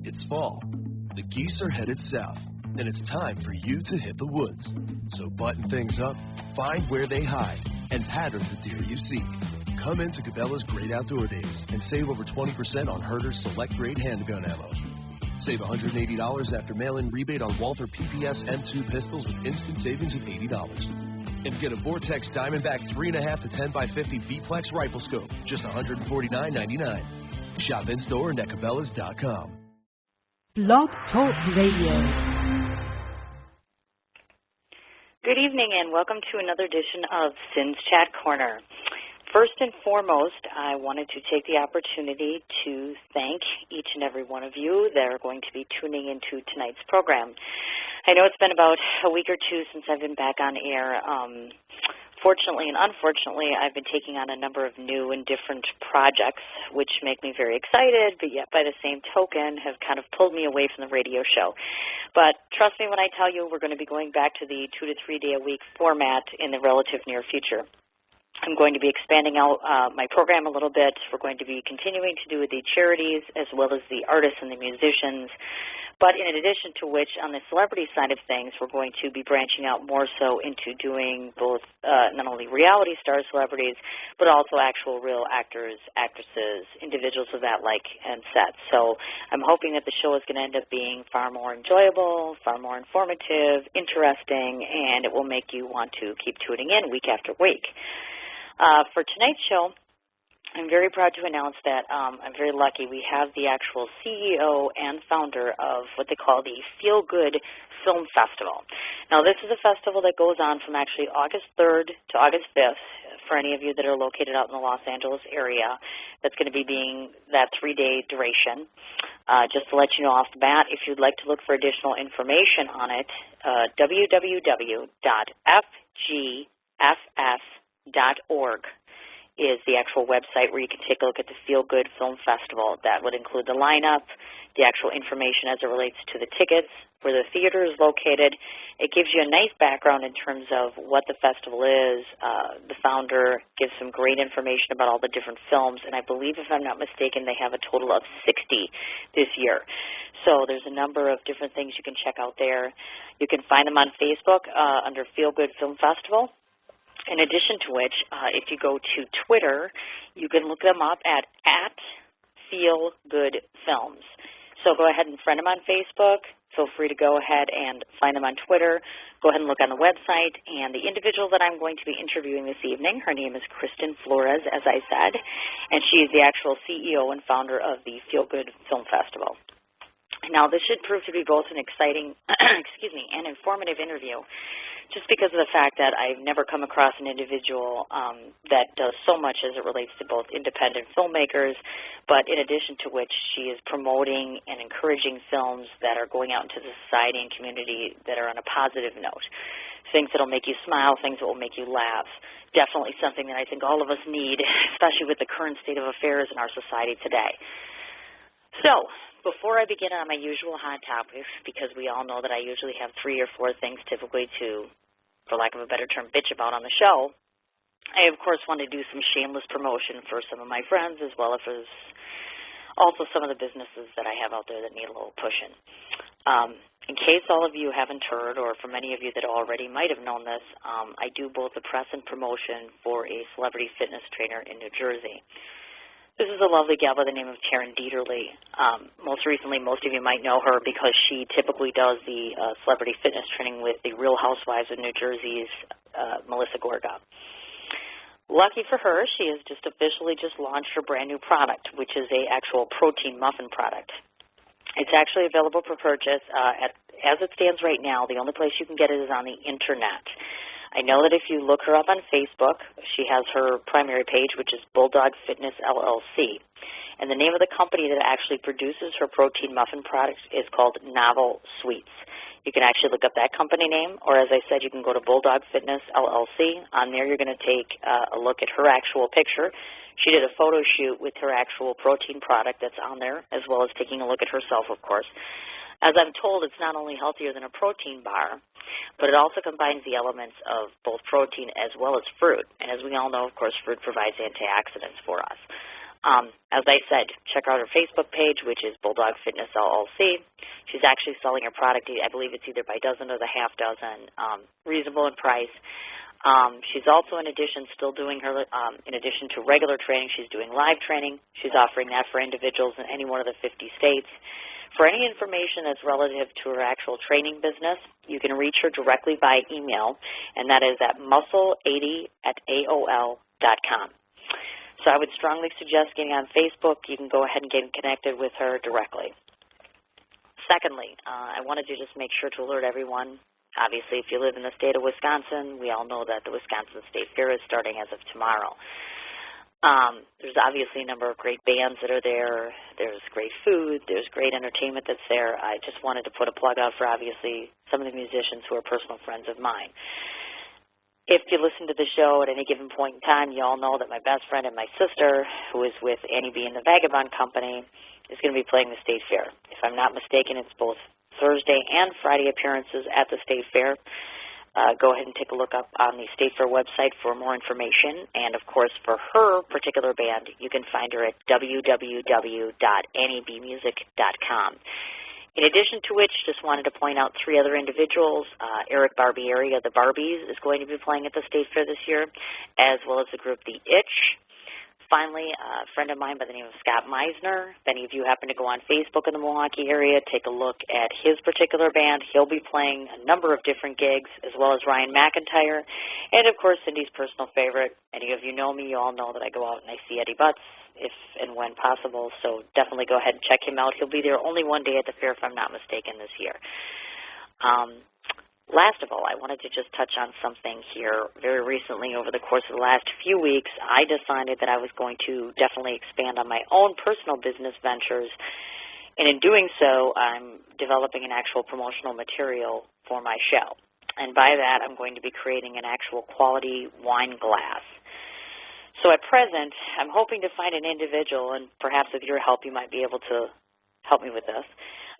It's fall. The geese are headed south, and it's time for you to hit the woods. So button things up, find where they hide, and pattern the deer you seek. Come into Cabela's Great Outdoor Days and save over 20% on Herter's select grade handgun ammo. Save $180 after mail-in rebate on Walther PPS M2 pistols with instant savings of $80. And get a Vortex Diamondback 3.5 to 10 by 50 V-Plex rifle scope, just $149.99. Shop in-store and at Cabela's.com. Blog Talk Radio. Good evening and welcome to another edition of Sin's Chat Corner. First and foremost, I wanted to take the opportunity to thank each and every one of you that are going to be tuning into tonight's program. I know it's been about a week or two since I've been back on air. Fortunately and unfortunately, I've been taking on a number of new and different projects, which make me very excited, but yet by the same token have kind of pulled me away from the radio show. But trust me when I tell you we're going to be going back to the 2 to 3 day a week format in the relative near future. I'm going to be expanding out my program a little bit. We're going to be continuing to do with the charities as well as the artists and the musicians. But in addition to which, on the celebrity side of things, we're going to be branching out more so into doing both not only reality star celebrities, but also actual real actors, actresses, individuals of that like and set. So I'm hoping that the show is going to end up being far more enjoyable, far more informative, interesting, and it will make you want to keep tuning in week after week. For tonight's show, I'm very proud to announce that I'm very lucky. We have the actual CEO and founder of what they call the Feel Good Film Festival. Now, this is a festival that goes on from actually August 3rd to August 5th. For any of you that are located out in the Los Angeles area, that's going to be being that 3-day duration. Just to let you know off the bat, if you'd like to look for additional information on it, www.fgff.org is the actual website where you can take a look at the Feel Good Film Festival. That would include the lineup, the actual information as it relates to the tickets, where the theater is located. It gives you a nice background in terms of what the festival is. The founder gives some great information about all the different films, and I believe, if I'm not mistaken, they have a total of 60 this year. So there's a number of different things you can check out there. You can find them on Facebook under Feel Good Film Festival. In addition to which, if you go to Twitter, you can look them up at Feel Good Films. So go ahead and friend them on Facebook. Feel free to go ahead and find them on Twitter. Go ahead and look on the website. And the individual that I'm going to be interviewing this evening, her name is Kristen Flores, as I said, and she is the actual CEO and founder of the Feel Good Film Festival. Now, this should prove to be both an exciting, and informative interview, just because of the fact that I've never come across an individual that does so much as it relates to both independent filmmakers, but in addition to which she is promoting and encouraging films that are going out into the society and community that are on a positive note. Things that will make you smile, things that will make you laugh. Definitely something that I think all of us need, especially with the current state of affairs in our society today. So, before I begin on my usual hot topics, because we all know that I usually have 3 or 4 things typically to, for lack of a better term, bitch about on the show, I, of course, want to do some shameless promotion for some of my friends as well as also some of the businesses that I have out there that need a little pushing. In case all of you haven't heard, or for many of you that already might have known this, I do both the press and promotion for a celebrity fitness trainer in New Jersey. This is a lovely gal by the name of Taryn Dieterle. Most recently, most of you might know her because she typically does the celebrity fitness training with the Real Housewives of New Jersey's Melissa Gorga. Lucky for her, she has just officially launched her brand new product, which is a actual protein muffin product. It's actually available for purchase. As it stands right now, the only place you can get it is on the internet. I know that if you look her up on Facebook, she has her primary page, which is Bulldog Fitness LLC. And the name of the company that actually produces her protein muffin products is called Novel Sweets. You can actually look up that company name, or as I said, you can go to Bulldog Fitness LLC. On there, you're going to take a look at her actual picture. She did a photo shoot with her actual protein product that's on there, as well as taking a look at herself, of course. As I'm told, it's not only healthier than a protein bar, but it also combines the elements of both protein as well as fruit. And as we all know, of course, fruit provides antioxidants for us. As I said, check out her Facebook page, which is Bulldog Fitness LLC. She's actually selling her product, I believe it's either by dozen or the half dozen, reasonable in price. She's also, in addition, still doing her, in addition to regular training, she's doing live training. She's offering that for individuals in any one of the 50 states. For any information that's relative to her actual training business, you can reach her directly by email, and that is at muscle80@aol.com. So I would strongly suggest getting on Facebook. You can go ahead and get connected with her directly. Secondly, I wanted to just make sure to alert everyone. Obviously, if you live in the state of Wisconsin, we all know that the Wisconsin State Fair is starting as of tomorrow. There's obviously a number of great bands that are there. There's great food. There's great entertainment that's there. I just wanted to put a plug out for, obviously, some of the musicians who are personal friends of mine. If you listen to the show at any given point in time, you all know that my best friend and my sister, who is with Annie B. and the Vagabond Company, is going to be playing the State Fair. If I'm not mistaken, it's both Thursday and Friday appearances at the State Fair. Go ahead and take a look up on the State Fair website for more information. And, of course, for her particular band, you can find her at www.anniebmusic.com. In addition to which, just wanted to point out three other individuals. Eric Barbieri of the Barbies is going to be playing at the State Fair this year, as well as the group The Itch. Finally, a friend of mine by the name of Scott Meisner. If any of you happen to go on Facebook in the Milwaukee area, take a look at his particular band. He'll be playing a number of different gigs, as well as Ryan McIntyre. And, of course, Cindy's personal favorite. Any of you know me, you all know that I go out and I see Eddie Butts if and when possible. So definitely go ahead and check him out. He'll be there only one day at the fair, if I'm not mistaken, this year. Last of all, I wanted to just touch on something here. Very recently, over the course of the last few weeks, I decided that I was going to definitely expand on my own personal business ventures. And in doing so, I'm developing an actual promotional material for my show. And by that, I'm going to be creating an actual quality wine glass. So at present, I'm hoping to find an individual, and perhaps with your help, you might be able to help me with this.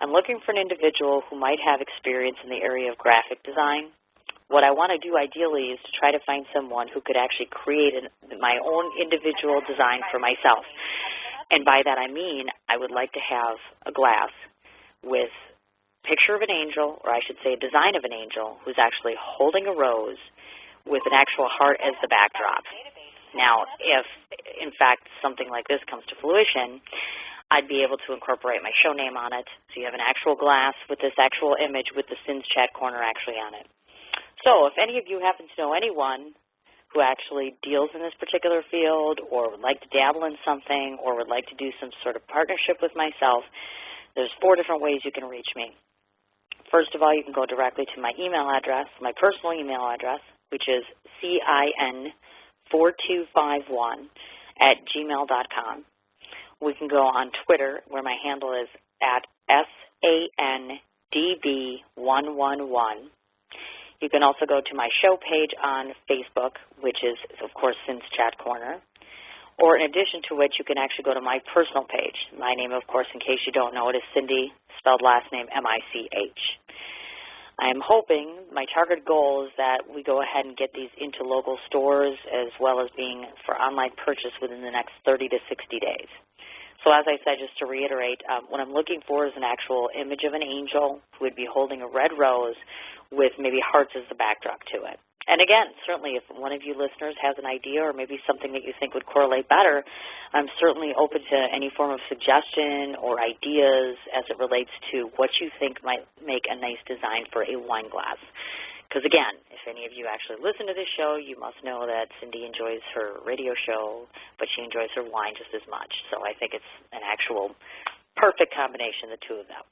I'm looking for an individual who might have experience in the area of graphic design. What I want to do ideally is to try to find someone who could actually create my own individual design for myself. And by that I mean I would like to have a glass with a picture of an angel, or I should say a design of an angel, who's actually holding a rose with an actual heart as the backdrop. Now, if, in fact, something like this comes to fruition, I'd be able to incorporate my show name on it. So you have an actual glass with this actual image with the Sins Chat Corner actually on it. So if any of you happen to know anyone who actually deals in this particular field or would like to dabble in something or would like to do some sort of partnership with myself, there's 4 different ways you can reach me. First of all, you can go directly to my email address, my personal email address, which is CIN4251@gmail.com. We can go on Twitter, where my handle is at SANDB111. You can also go to my show page on Facebook, which is, of course, Sins Chat Corner. Or in addition to which, you can actually go to my personal page. My name, of course, in case you don't know it, is Cindy, spelled last name M-I-C-H. I am hoping, my target goal is that we go ahead and get these into local stores as well as being for online purchase within the next 30 to 60 days. So as I said, just to reiterate, what I'm looking for is an actual image of an angel who would be holding a red rose with maybe hearts as the backdrop to it. And again, certainly if one of you listeners has an idea or maybe something that you think would correlate better, I'm certainly open to any form of suggestion or ideas as it relates to what you think might make a nice design for a wine glass. Because again, if any of you actually listen to this show, you must know that Cindy enjoys her radio show, but she enjoys her wine just as much. So I think it's an actual perfect combination, the two of them.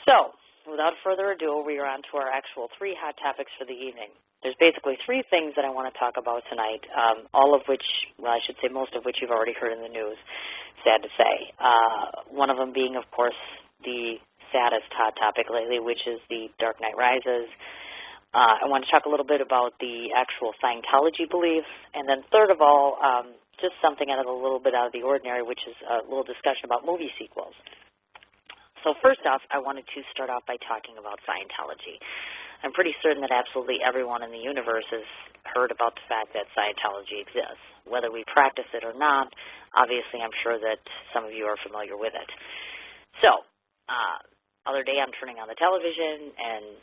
So without further ado, we are on to our actual 3 hot topics for the evening. There's basically 3 things that I want to talk about tonight, all of which, well, I should say most of which you've already heard in the news, sad to say. One of them being, of course, the saddest hot topic lately, which is the Dark Knight Rises. I want to talk a little bit about the actual Scientology beliefs. And then third of all, just something a little bit out of the ordinary, which is a little discussion about movie sequels. So first off, I wanted to start off by talking about Scientology. I'm pretty certain that absolutely everyone in the universe has heard about the fact that Scientology exists. whether we practice it or not. Obviously, I'm sure that some of you are familiar with it. So, other day I'm turning on the television, and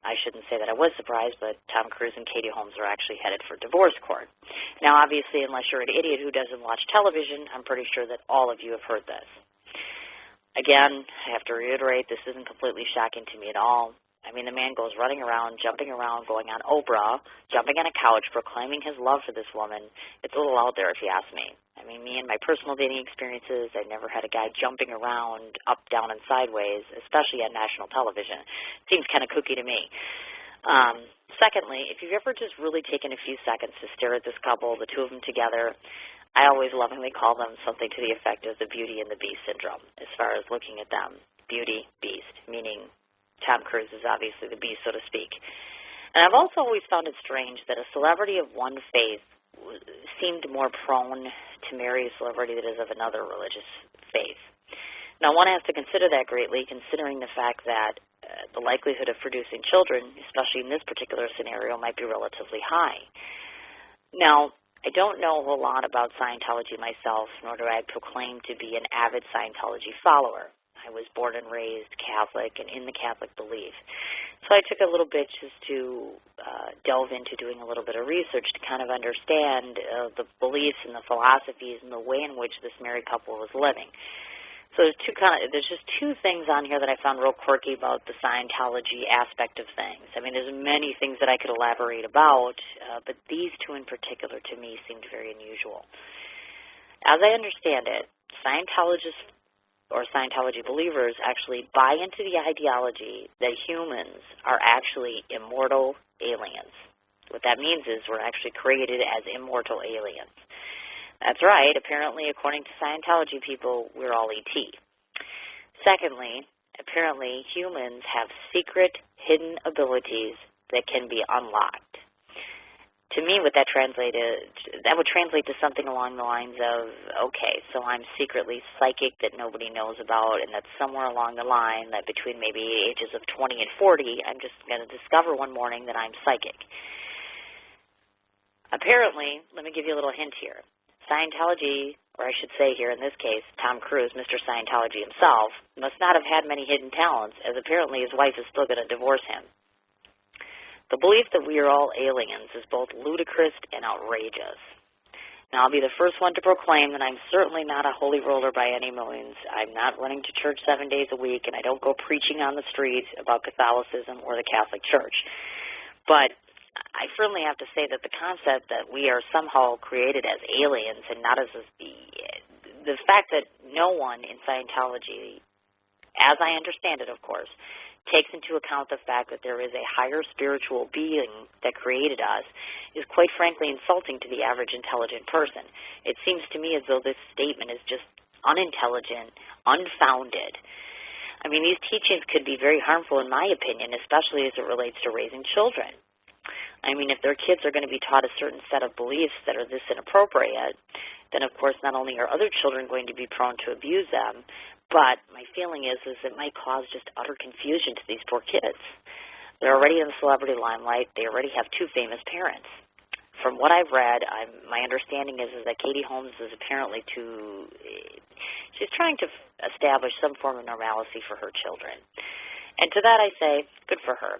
I shouldn't say that I was surprised, but Tom Cruise and Katie Holmes are actually headed for divorce court. Now, obviously, unless you're an idiot who doesn't watch television, I'm pretty sure that all of you have heard this. Again, I have to reiterate, this isn't completely shocking to me at all. I mean, the man goes running around, jumping around, going on Oprah, jumping on a couch, proclaiming his love for this woman. It's a little out there, if you ask me. I mean, me and my personal dating experiences, I've never had a guy jumping around up, down, and sideways, especially on national television. Seems kind of kooky to me. Secondly, if you've ever just really taken a few seconds to stare at this couple, the two of them together, I always lovingly call them something to the effect of the Beauty and the Beast syndrome, as far as looking at them. Beauty, Beast, meaning Tom Cruise is obviously the beast, so to speak. And I've also always found it strange that a celebrity of one faith seemed more prone to marry a celebrity that is of another religious faith. Now, one has to consider that greatly, considering the fact that the likelihood of producing children, especially in this particular scenario, might be relatively high. Now, I don't know a whole lot about Scientology myself, nor do I proclaim to be an avid Scientology follower. I was born and raised Catholic and in the Catholic belief. So I took a little bit just to delve into doing a little bit of research to kind of understand the beliefs and the philosophies and the way in which this married couple was living. So there's just two things on here that I found real quirky about the Scientology aspect of things. I mean, there's many things that I could elaborate about, but these two in particular to me seemed very unusual. As I understand it, Scientologists or Scientology believers actually buy into the ideology that humans are actually immortal aliens. What that means is we're actually created as immortal aliens. That's right. Apparently, according to Scientology people, we're all ET. Secondly, apparently humans have secret, hidden abilities that can be unlocked. To me, what that would translate to something along the lines of, okay, so I'm secretly psychic that nobody knows about, and that somewhere along the line, that between maybe ages of 20 and 40, I'm just going to discover one morning that I'm psychic. Apparently, let me give you a little hint here. Scientology, or I should say here in this case, Tom Cruise, Mr. Scientology himself, must not have had many hidden talents, as apparently his wife is still going to divorce him. The belief that we are all aliens is both ludicrous and outrageous. Now, I'll be the first one to proclaim that I'm certainly not a holy roller by any means. I'm not running to church 7 days a week, and I don't go preaching on the streets about Catholicism or the Catholic Church. But I firmly have to say that the concept that we are somehow created as aliens and not as the fact that no one in Scientology, as I understand it, of course, takes into account the fact that there is a higher spiritual being that created us is quite frankly insulting to the average intelligent person. It seems to me as though this statement is just unintelligent, unfounded. I mean, these teachings could be very harmful in my opinion, especially as it relates to raising children. I mean, if their kids are going to be taught a certain set of beliefs that are this inappropriate, then of course not only are other children going to be prone to abuse them, but my feeling is it might cause just utter confusion to these poor kids. They're already in the celebrity limelight. They already have two famous parents. From what I've read, my understanding is that Katie Holmes is apparently she's trying to establish some form of normalcy for her children. And to that I say, good for her.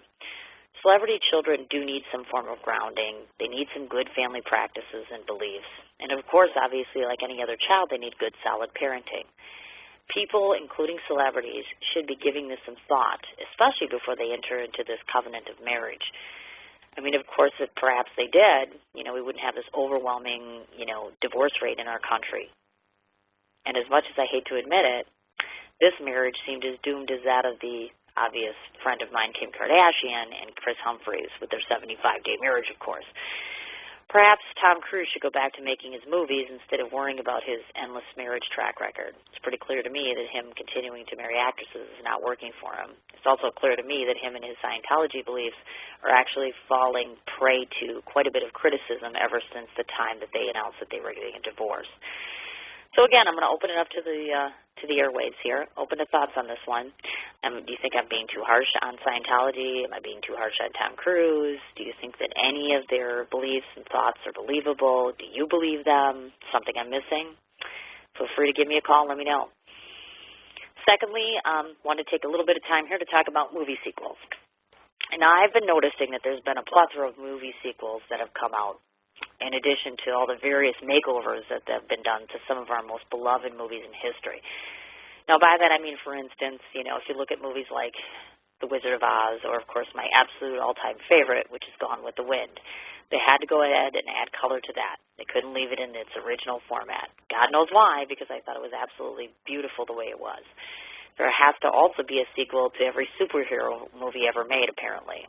Celebrity children do need some form of grounding. They need some good family practices and beliefs. And of course, obviously, like any other child, they need good, solid parenting. People, including celebrities, should be giving this some thought, especially before they enter into this covenant of marriage. I mean, of course, if perhaps they did, we wouldn't have this overwhelming, divorce rate in our country. And as much as I hate to admit it, this marriage seemed as doomed as that of the obvious friend of mine, Kim Kardashian, and Chris Humphries with their 75-day marriage, of course. Perhaps Tom Cruise should go back to making his movies instead of worrying about his endless marriage track record. It's pretty clear to me that him continuing to marry actresses is not working for him. It's also clear to me that him and his Scientology beliefs are actually falling prey to quite a bit of criticism ever since the time that they announced that they were getting a divorce. So again, I'm going to open it up to to the airwaves here. Open to thoughts on this one. Do you think I'm being too harsh on Scientology? Am I being too harsh on Tom Cruise? Do you think that any of their beliefs and thoughts are believable? Do you believe them? Something I'm missing? Feel free to give me a call and let me know. Secondly, want to take a little bit of time here to talk about movie sequels. And now I've been noticing that there's been a plethora of movie sequels that have come out, in addition to all the various makeovers that have been done to some of our most beloved movies in history. Now, by that I mean, for instance, if you look at movies like The Wizard of Oz, or, of course, my absolute all-time favorite, which is Gone with the Wind, they had to go ahead and add color to that. They couldn't leave it in its original format. God knows why, because I thought it was absolutely beautiful the way it was. There has to also be a sequel to every superhero movie ever made, apparently.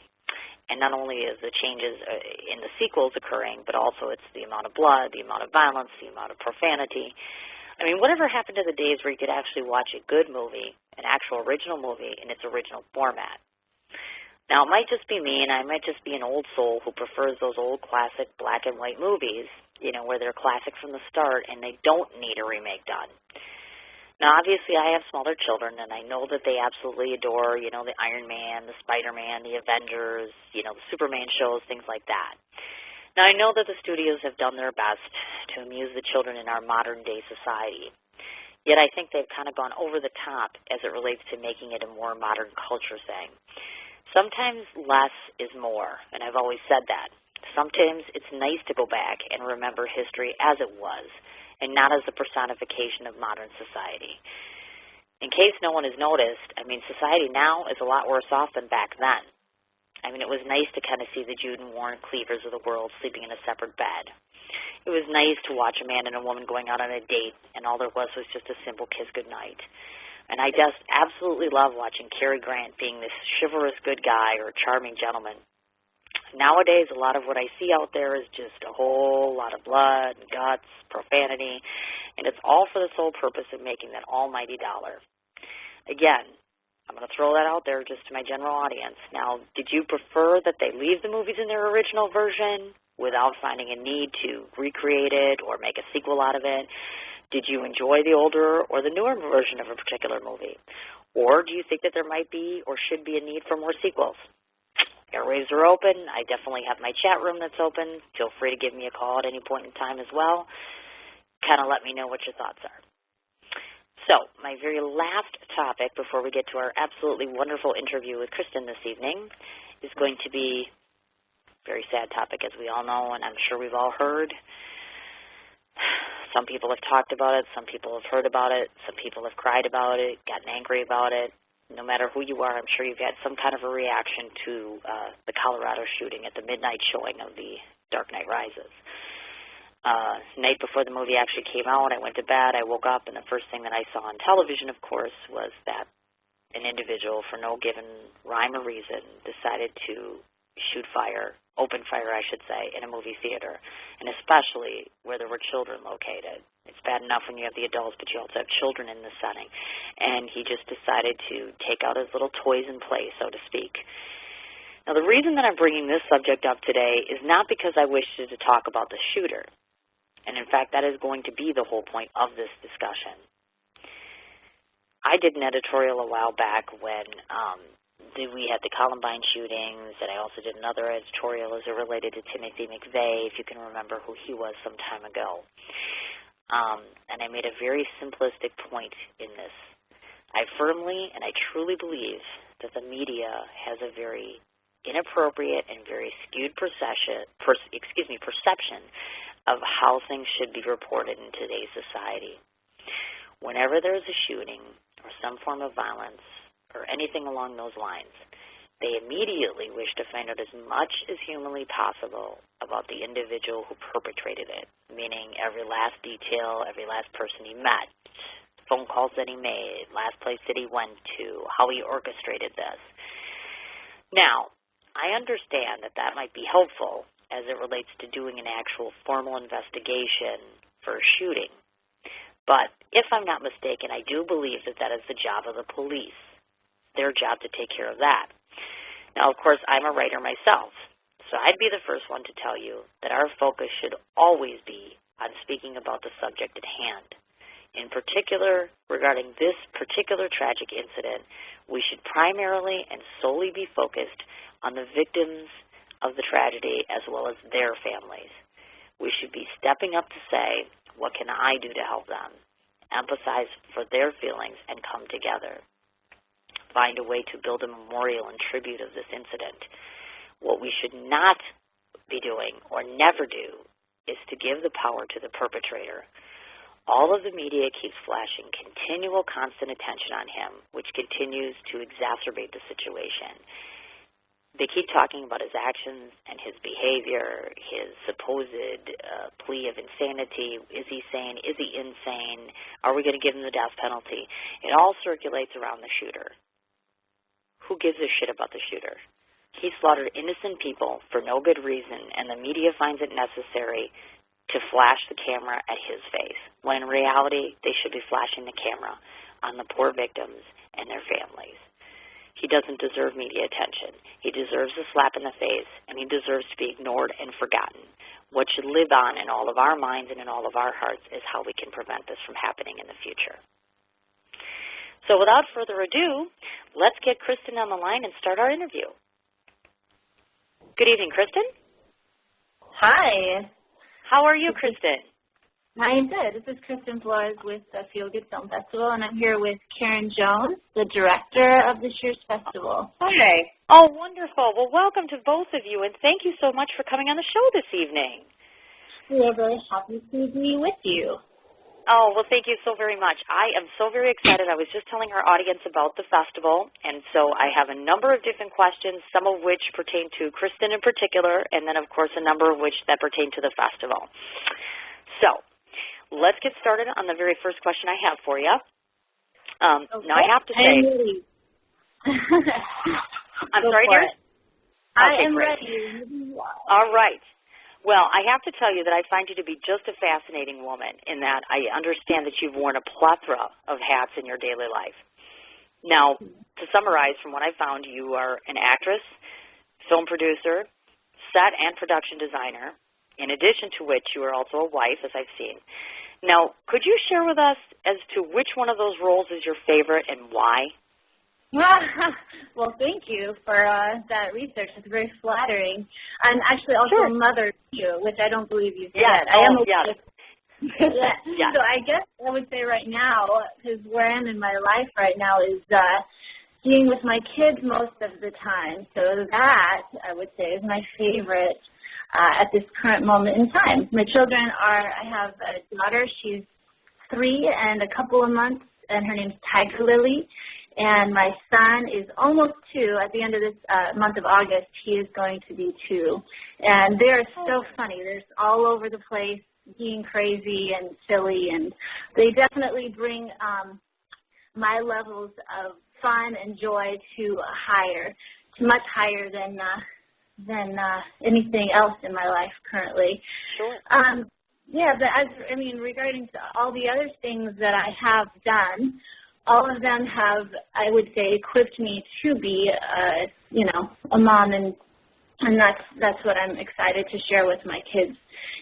And not only is the changes in the sequels occurring, but also it's the amount of blood, the amount of violence, the amount of profanity. I mean, whatever happened to the days where you could actually watch a good movie, an actual original movie, in its original format? Now, it might just be me, and I might just be an old soul who prefers those old classic black and white movies, where they're classic from the start and they don't need a remake done. Now, obviously, I have smaller children, and I know that they absolutely adore, the Iron Man, the Spider-Man, the Avengers, the Superman shows, things like that. Now, I know that the studios have done their best to amuse the children in our modern-day society. Yet I think they've kind of gone over the top as it relates to making it a more modern culture thing. Sometimes less is more, and I've always said that. Sometimes it's nice to go back and remember history as it was, and not as a personification of modern society. In case no one has noticed, society now is a lot worse off than back then. It was nice to kind of see the Jude and Warren Cleavers of the world sleeping in a separate bed. It was nice to watch a man and a woman going out on a date, and all there was just a simple kiss goodnight. And I just absolutely love watching Cary Grant being this chivalrous good guy or charming gentleman. Nowadays, a lot of what I see out there is just a whole lot of blood and guts, profanity, and it's all for the sole purpose of making that almighty dollar. Again, I'm going to throw that out there just to my general audience. Now, did you prefer that they leave the movies in their original version without finding a need to recreate it or make a sequel out of it? Did you enjoy the older or the newer version of a particular movie? Or do you think that there might be or should be a need for more sequels? Airwaves are open. I definitely have my chat room that's open. Feel free to give me a call at any point in time as well. Kind of let me know what your thoughts are. So, my very last topic before we get to our absolutely wonderful interview with Kristen this evening is going to be a very sad topic, as we all know, and I'm sure we've all heard. Some people have talked about it. Some people have heard about it. Some people have cried about it, gotten angry about it. No matter who you are, I'm sure you've had some kind of a reaction to the Colorado shooting at the midnight showing of The Dark Knight Rises. Night before the movie actually came out, I went to bed, I woke up, and the first thing that I saw on television, of course, was that an individual, for no given rhyme or reason, decided to open fire, I should say, in a movie theater, and especially where there were children located. It's bad enough when you have the adults, but you also have children in this setting. And he just decided to take out his little toys and play, so to speak. Now, the reason that I'm bringing this subject up today is not because I wish to talk about the shooter. And, in fact, that is going to be the whole point of this discussion. I did an editorial a while back when we had the Columbine shootings, and I also did another editorial as it related to Timothy McVeigh, if you can remember who he was some time ago. And I made a very simplistic point in this. I firmly and I truly believe that the media has a very inappropriate and very skewed perception of how things should be reported in today's society. Whenever there's a shooting or some form of violence or anything along those lines, they immediately wish to find out as much as humanly possible about the individual who perpetrated it, meaning every last detail, every last person he met, phone calls that he made, last place that he went to, how he orchestrated this. Now, I understand that that might be helpful as it relates to doing an actual formal investigation for a shooting. But if I'm not mistaken, I do believe that that is the job of the police, their job to take care of that. Now, of course, I'm a writer myself, so I'd be the first one to tell you that our focus should always be on speaking about the subject at hand. In particular, regarding this particular tragic incident, we should primarily and solely be focused on the victims of the tragedy as well as their families. We should be stepping up to say, what can I do to help them? Empathize for their feelings and come together. Find a way to build a memorial and tribute of this incident. What we should not be doing or never do is to give the power to the perpetrator. All of the media keeps flashing continual, constant attention on him, which continues to exacerbate the situation. They keep talking about his actions and his behavior, his supposed plea of insanity. Is he sane? Is he insane? Are we going to give him the death penalty? It all circulates around the shooter. Who gives a shit about the shooter? He slaughtered innocent people for no good reason, and the media finds it necessary to flash the camera at his face, when in reality they should be flashing the camera on the poor victims and their families. He doesn't deserve media attention. He deserves a slap in the face, and he deserves to be ignored and forgotten. What should live on in all of our minds and in all of our hearts is how we can prevent this from happening in the future. So without further ado, let's get Kristen on the line and start our interview. Good evening, Kristen. Hi. How are you, Kristen? I'm good. This is Kristen Flores with the Feel Good Film Festival, and I'm here with Karen Jones, the director of this year's festival. Hi. Oh, wonderful. Well, welcome to both of you, and thank you so much for coming on the show this evening. We are very happy to be with you. Oh, well, thank you so very much. I am so very excited. I was just telling our audience about the festival, and so I have a number of different questions, some of which pertain to Kristen in particular, and then, of course, a number of which that pertain to the festival. So let's get started on the very first question I have for you. Okay. Now, I have to say, I'm sorry, dear? I am great. ready. All right. Well, I have to tell you that I find you to be just a fascinating woman in that I understand that you've worn a plethora of hats in your daily life. Now, to summarize from what I found, you are an actress, film producer, set and production designer, in addition to which you are also a wife, as I've seen. Now, could you share with us as to which one of those roles is your favorite and why? Well, thank you for that research. It's very flattering. I'm actually also a mother, too, which I don't believe you said. Yes. I am a yes. Yeah. So I guess I would say right now, because where I am in my life right now is being with my kids most of the time. So that, I would say, is my favorite at this current moment in time. My children I have a daughter. She's 3 and a couple of months, and her name's Tiger Lily. And my son is almost 2. At the end of this month of August, he is going to be 2. And they're so funny. They're all over the place, being crazy and silly. And they definitely bring my levels of fun and joy to much higher than anything else in my life currently. Sure. Yeah, but regarding to all the other things that I have done, all of them have, I would say, equipped me to be, a mom, and that's what I'm excited to share with my kids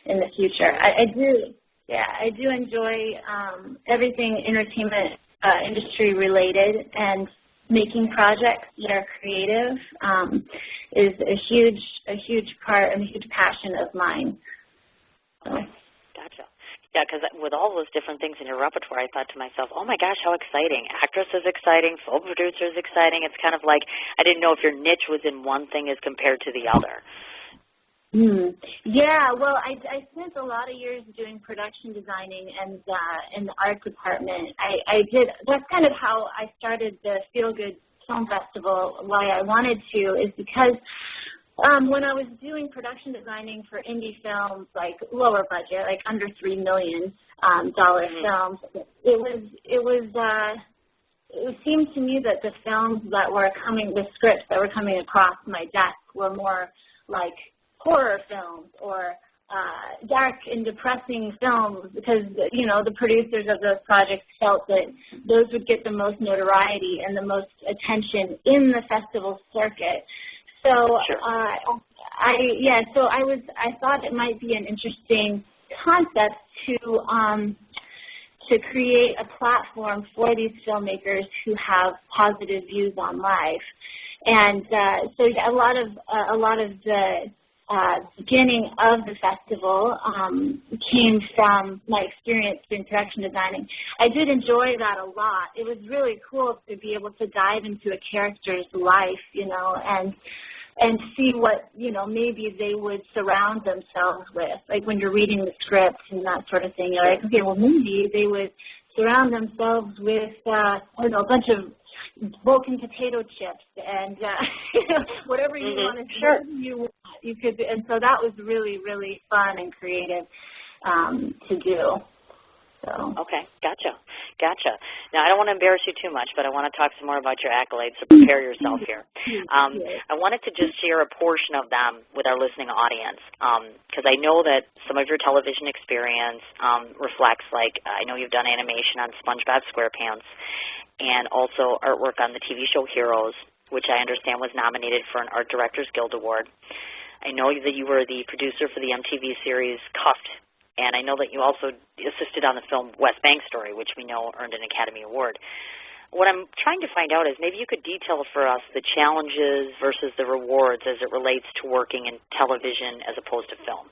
in the future. I do enjoy everything entertainment industry related, and making projects that are creative is a huge part and a huge passion of mine. So. Gotcha. Yeah, because with all those different things in your repertoire, I thought to myself, oh, my gosh, how exciting. Actress is exciting. Film producer is exciting. It's kind of like I didn't know if your niche was in one thing as compared to the other. Yeah, well, I spent a lot of years doing production designing and in the art department. I did. That's kind of how I started the Feel Good Film Festival. Why I wanted to is because when I was doing production designing for indie films, like lower budget, like under $3 million films, it seemed to me that the films that were coming, the scripts that were coming across my desk were more like horror films or dark and depressing films, because the producers of those projects felt that those would get the most notoriety and the most attention in the festival circuit. So sure. I thought it might be an interesting concept to create a platform for these filmmakers who have positive views on life. And so a lot of the beginning of the festival came from my experience in production designing. I did enjoy that a lot. It was really cool to be able to dive into a character's life, and see what, maybe they would surround themselves with. Like when you're reading the script and that sort of thing, you're like, okay, well, maybe they would surround themselves with, a bunch of broken potato chips and whatever you want to do, you could. And so that was really, really fun and creative to do. So. Okay, gotcha. Now, I don't want to embarrass you too much, but I want to talk some more about your accolades, so prepare yourself here. I wanted to just share a portion of them with our listening audience, because I know that some of your television experience reflects, I know you've done animation on SpongeBob SquarePants and also artwork on the TV show Heroes, which I understand was nominated for an Art Directors Guild Award. I know that you were the producer for the MTV series Cuffed, and I know that you also assisted on the film West Bank Story, which we know earned an Academy Award. What I'm trying to find out is maybe you could detail for us the challenges versus the rewards as it relates to working in television as opposed to film.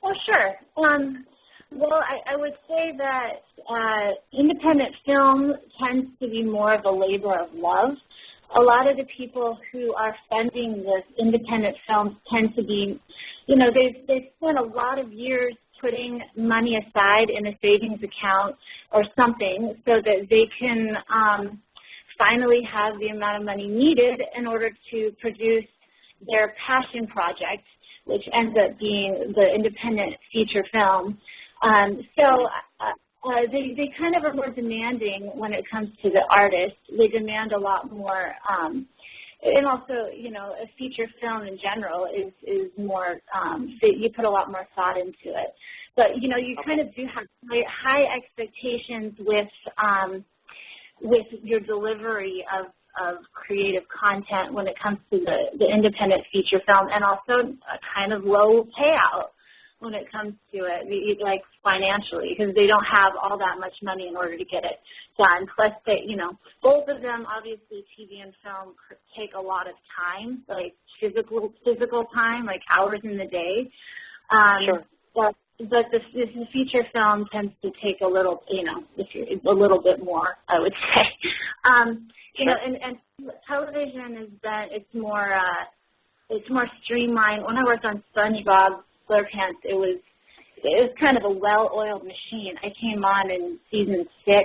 Well, sure. Well, I would say that independent film tends to be more of a labor of love. A lot of the people who are funding this independent films tend to be, they've spent a lot of years putting money aside in a savings account or something so that they can finally have the amount of money needed in order to produce their passion project, which ends up being the independent feature film. They kind of are more demanding when it comes to the artist. They demand a lot more, and also, a feature film in general is more, you put a lot more thought into it. But, you kind of do have high expectations with your delivery of creative content when it comes to the independent feature film, and also a kind of low payout when it comes to it, like financially, because they don't have all that much money in order to get it done. Plus, both of them, obviously, TV and film take a lot of time, like physical time, like hours in the day. Sure. But the feature film tends to take a little, a little bit more, I would say. Sure. And television it's more streamlined. When I worked on SpongeBob SquarePants, it was kind of a well-oiled machine. I came on in season 6,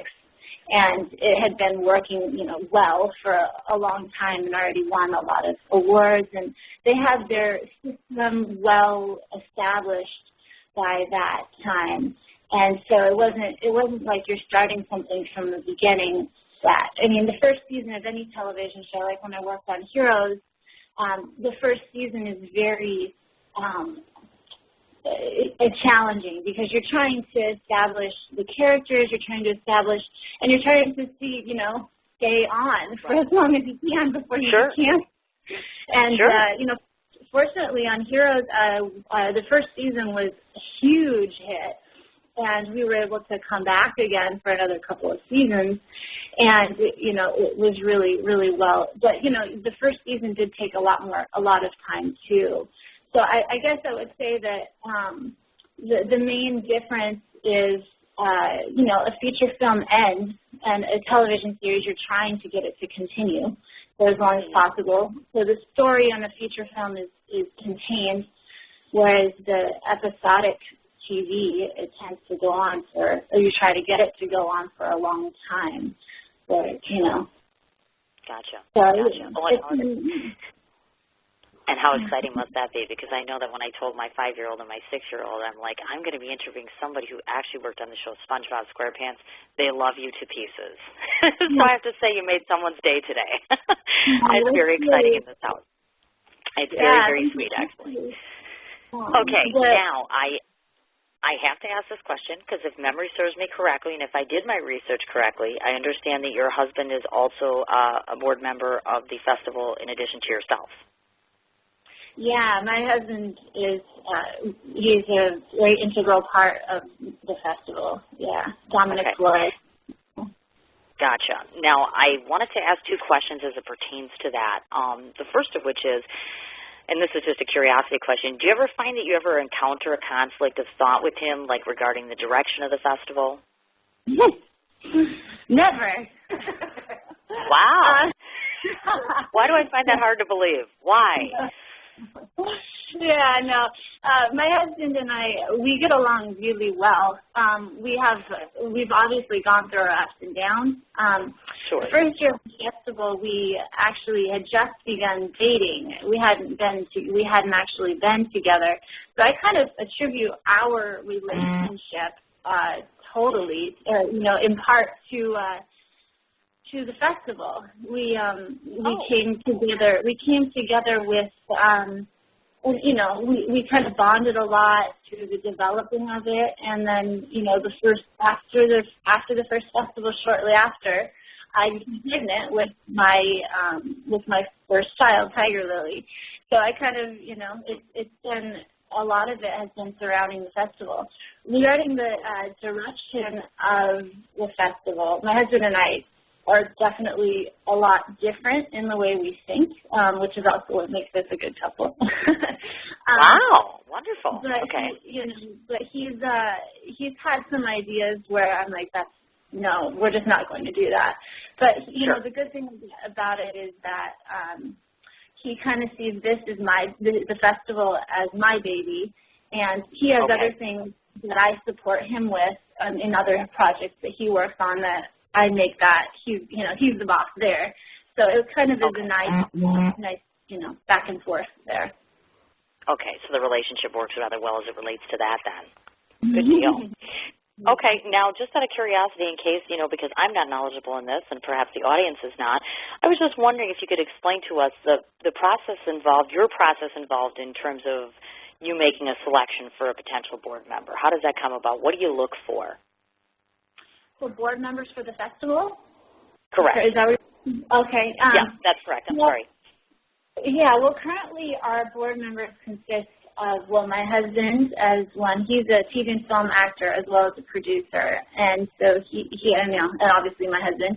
and it had been working, well for a long time and already won a lot of awards, and they had their system well established by that time. And so it wasn't like you're starting something from the beginning. The first season of any television show, like when I worked on Heroes, the first season is very challenging because you're trying to establish the characters, you're trying to see, stay on for as long as you can before you can. And, fortunately on Heroes, the first season was a huge hit, and we were able to come back again for another couple of seasons, and, it was really, really well. But, the first season did take a lot of time, too. So I guess I would say that the main difference is, a feature film ends, and a television series, you're trying to get it to continue for as long as possible. So the story on a feature film is contained, whereas the episodic TV, it tends to go on or you try to get it to go on for a long time. But, Gotcha. So And how exciting must that be? Because I know that when I told my 5-year-old and my 6-year-old, I'm like, I'm going to be interviewing somebody who actually worked on the show SpongeBob SquarePants. They love you to pieces. So I have to say you made someone's day today. It's very exciting in this house. It's very, very sweet, actually. Okay, now I have to ask this question because if memory serves me correctly, and if I did my research correctly, I understand that your husband is also a board member of the festival in addition to yourself. Yeah, my husband is, he's a very integral part of the festival. Yeah, Dominic Flores. Gotcha. Now, I wanted to ask two questions as it pertains to that. The first of which is, and this is just a curiosity question, do you ever find that you ever encounter a conflict of thought with him, like regarding the direction of the festival? Never. Wow. Why do I find that hard to believe? Why? Yeah, no. My husband and I, we get along really well. We've obviously gone through our ups and downs. Sure. The first year of the festival, we actually had just begun dating. We hadn't actually been together. So I kind of attribute our relationship totally, in part to the festival. We came together. We came together with. We kind of bonded a lot through the developing of it, and then, after the first festival, shortly after, I became pregnant with my first child, Tiger Lily. So I kind of, it's been, a lot of it has been surrounding the festival. Regarding the direction of the festival, my husband and I are definitely a lot different in the way we think, which is also what makes us a good couple. Wow, wonderful. But okay. But he's had some ideas where I'm like, no, we're just not going to do that. But Sure. The good thing about it is that he kind of sees this as the festival as my baby, and he has other things that I support him with in other projects that he works on that I make that he's the boss there. So it kind of is a nice, back and forth there. Okay, so the relationship works rather well as it relates to that then. Good deal. Okay, now just out of curiosity, in case, because I'm not knowledgeable in this and perhaps the audience is not, I was just wondering if you could explain to us the process involved, your process involved in terms of you making a selection for a potential board member. How does that come about? What do you look for? For board members for the festival? Correct. Is that okay. Yeah, that's correct. I'm sorry. Yeah, well, currently our board members consist of, my husband as one. He's a TV and film actor as well as a producer, and so he and obviously my husband.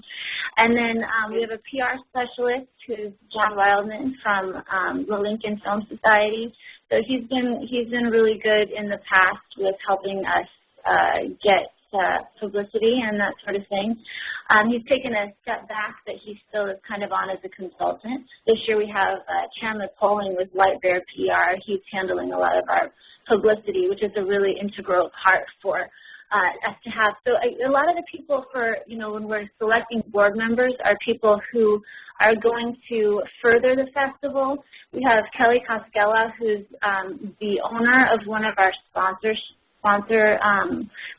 And then we have a PR specialist who's John Wildman from the Lincoln Film Society. So he's been really good in the past with helping us get publicity and that sort of thing. He's taken a step back, but he still is kind of on as a consultant. This year we have Chandler Poling with White Bear PR. He's handling a lot of our publicity, which is a really integral part for us to have. So a lot of the people when we're selecting board members are people who are going to further the festival. We have Kelly Koskela, who's the owner of one of our sponsor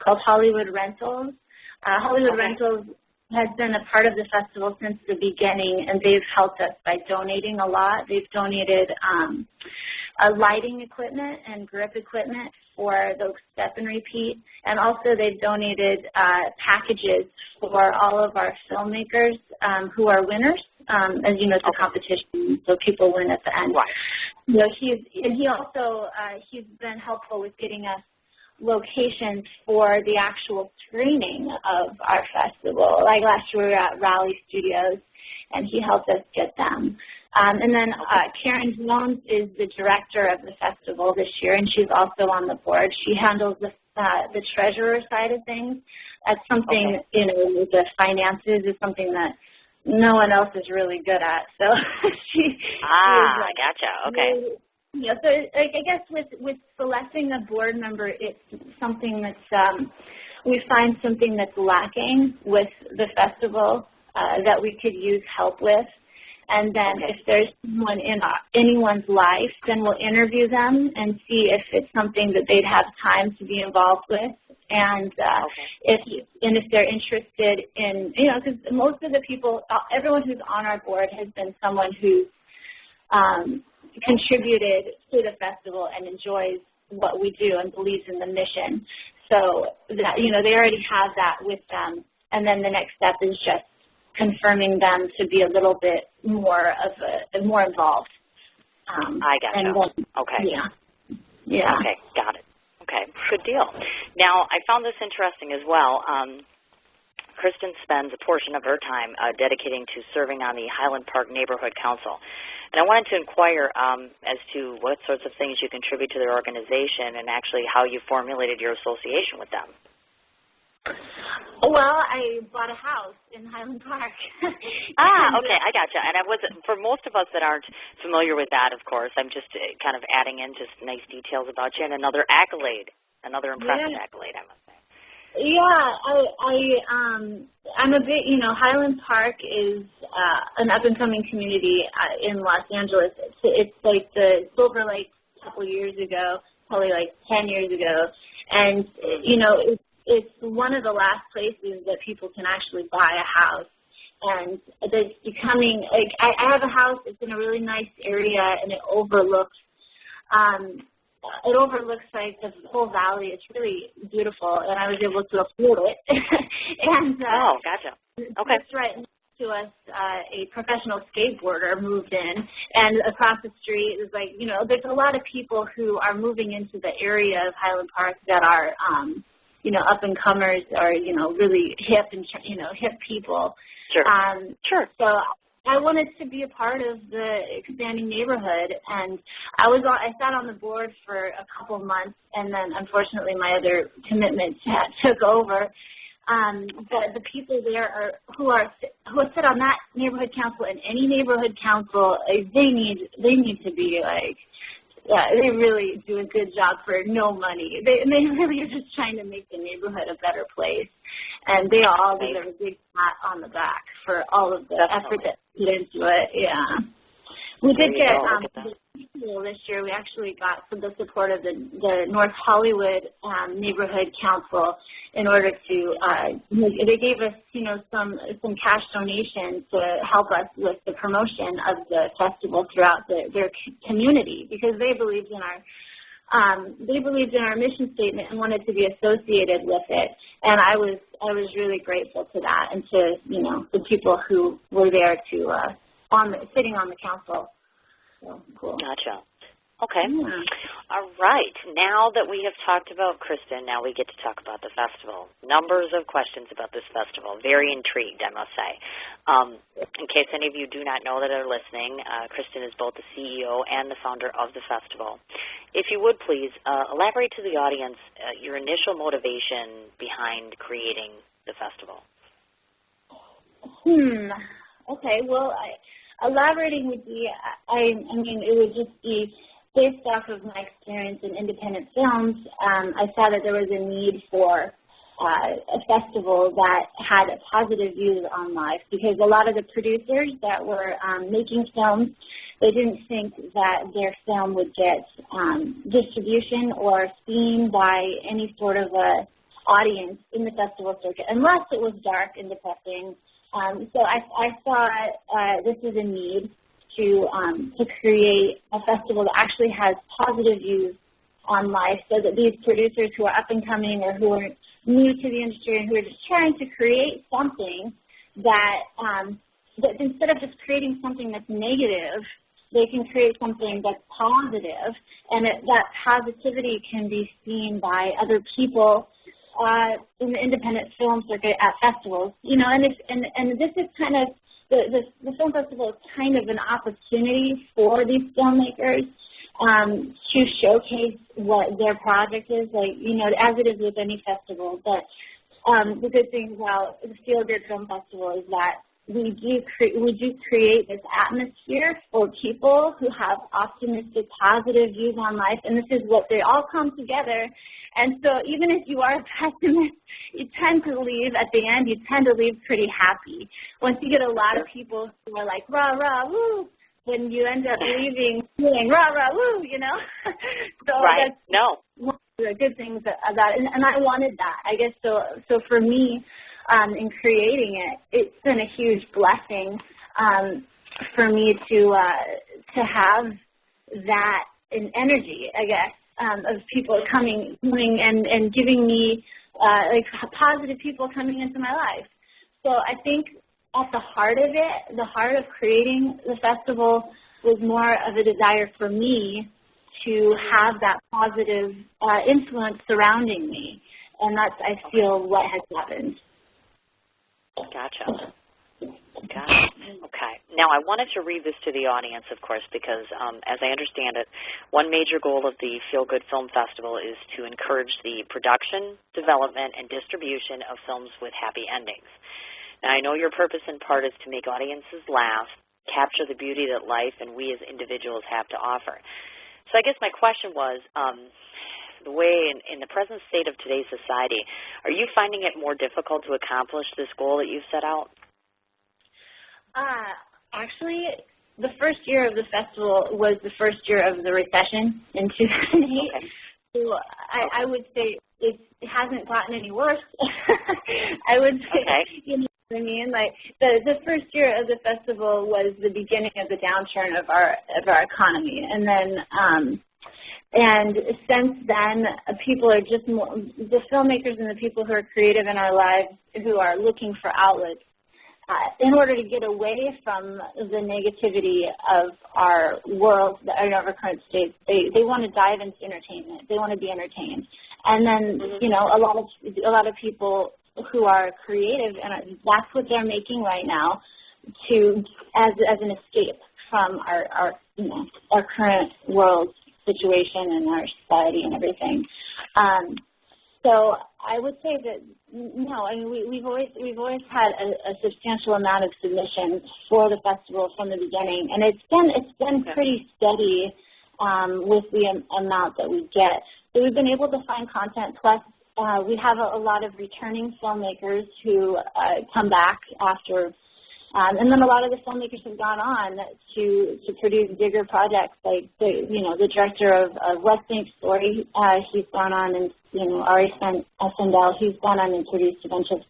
called Hollywood Rentals. Hollywood Rentals has been a part of the festival since the beginning, and they've helped us by donating a lot. They've donated lighting equipment and grip equipment for the step and repeat, and also they've donated packages for all of our filmmakers who are winners. As you know, it's a competition, so people win at the end. Right. He's been helpful with getting us locations for the actual screening of our festival. Like last year we were at Raleigh Studios, and he helped us get them. And then Karen Jones is the director of the festival this year, and she's also on the board. She handles the treasurer side of things. That's something, the finances is something that no one else is really good at. So I gotcha. Okay. Yeah, so I guess with selecting a board member, it's something that's, we find something that's lacking with the festival that we could use help with. And then if there's someone in anyone's life, then we'll interview them and see if it's something that they'd have time to be involved with. And if they're interested in, because most of the people, everyone who's on our board has been someone who's contributed to the festival and enjoys what we do and believes in the mission. So that, they already have that with them. And then the next step is just confirming them to be a little bit more involved. I got you. Okay. Yeah. Okay, got it. Okay, good deal. Now, I found this interesting as well. Kristen spends a portion of her time dedicating to serving on the Highland Park Neighborhood Council. And I wanted to inquire as to what sorts of things you contribute to their organization and actually how you formulated your association with them. Well, I bought a house in Highland Park. Okay, I gotcha. And I wasn't, for most of us that aren't familiar with that, of course, I'm just kind of adding in just nice details about you and another accolade, another impressive accolade, I must say. Yeah, I'm a bit, Highland Park is an up-and-coming community in Los Angeles. It's like the Silver Lake a couple years ago, probably like 10 years ago. And, it's one of the last places that people can actually buy a house. And it's becoming, like, I have a house, it's in a really nice area, and it overlooks like the whole valley. It's really beautiful, and I was able to afford it. And gotcha. Okay. That's right next to us, a professional skateboarder moved in, and across the street is like, there's a lot of people who are moving into the area of Highland Park that are, up-and-comers or, really hip and, hip people. Sure. Sure. So I wanted to be a part of the expanding neighborhood, and I sat on the board for a couple of months, and then unfortunately my other commitments took over. But the people there who sit on that neighborhood council and any neighborhood council, they need to be like, they really do a good job for no money. They really are just trying to make the neighborhood a better place. And they all deserve a big pat on the back for all of the effort that put into it. Yeah. We did get this year. We actually got the support of the North Hollywood Neighborhood Council in order to. They gave us, some cash donations to help us with the promotion of the festival throughout their community, because they believed in our mission statement and wanted to be associated with it. And I was really grateful to that, and to the people who were there to sitting on the council. So cool. Gotcha. Okay. Yeah. All right. Now that we have talked about Kristen, now we get to talk about the festival. Numbers of questions about this festival. Very intrigued, I must say. In case any of you do not know that are listening, Kristen is both the CEO and the founder of the festival. If you would please elaborate to the audience your initial motivation behind creating the festival. Okay. Well, elaborating would be, it would just be based off of my experience in independent films. I saw that there was a need for a festival that had positive views on life, because a lot of the producers that were making films, they didn't think that their film would get distribution or seen by any sort of a audience in the festival circuit, unless it was dark and depressing. So I saw this is a need to create a festival that actually has positive views on life, so that these producers who are up and coming or who are new to the industry and who are just trying to create something that instead of just creating something that's negative, they can create something that's positive, and that positivity can be seen by other people in the independent film circuit at festivals, and this is kind of the film festival is kind of an opportunity for these filmmakers to showcase what their project is, like, as it is with any festival. But the good thing about the Feel Good Film Festival is that we do create this atmosphere for people who have optimistic, positive views on life, and this is what they all come together. And so even if you are a pessimist, you tend to leave at the end, you tend to leave pretty happy. Once you get a lot of people who are like, rah, rah, woo, then you end up leaving feeling rah, rah, woo, So right. That's one of the good things about it. And I wanted that, I guess. So for me, in creating it, it's been a huge blessing for me to have that in energy, I guess. Of people coming and giving me, positive people coming into my life. So I think at the heart of it, the heart of creating the festival, was more of a desire for me to have that positive influence surrounding me. And that's, I feel, what has happened. Gotcha. Got it. Okay. Now, I wanted to read this to the audience, of course, because as I understand it, one major goal of the Feel Good Film Festival is to encourage the production, development, and distribution of films with happy endings. Now, I know your purpose in part is to make audiences laugh, capture the beauty that life and we as individuals have to offer. So I guess my question was, the way in the present state of today's society, are you finding it more difficult to accomplish this goal that you've set out? Actually, the first year of the festival was the first year of the recession in 2008. Okay. So I would say it hasn't gotten any worse. I would say, you know what I mean? Like the first year of the festival was the beginning of the downturn of our economy, and then and since then, people are just more, the filmmakers and the people who are creative in our lives who are looking for outlets. In order to get away from the negativity of our world, our current state, they want to dive into entertainment. They want to be entertained, and then you know a lot of people who are creative, and that's what they're making right now, as an escape from our current world situation and our society and everything. So I would say that no, I mean we've always had a substantial amount of submissions for the festival from the beginning, and it's been pretty steady with the amount that we get. So we've been able to find content. Plus, we have a lot of returning filmmakers who come back after. And then a lot of the filmmakers have gone on to produce bigger projects, like the director of West Bank Story. He's gone on, and Ari Sandel. He's gone on and produced a bunch of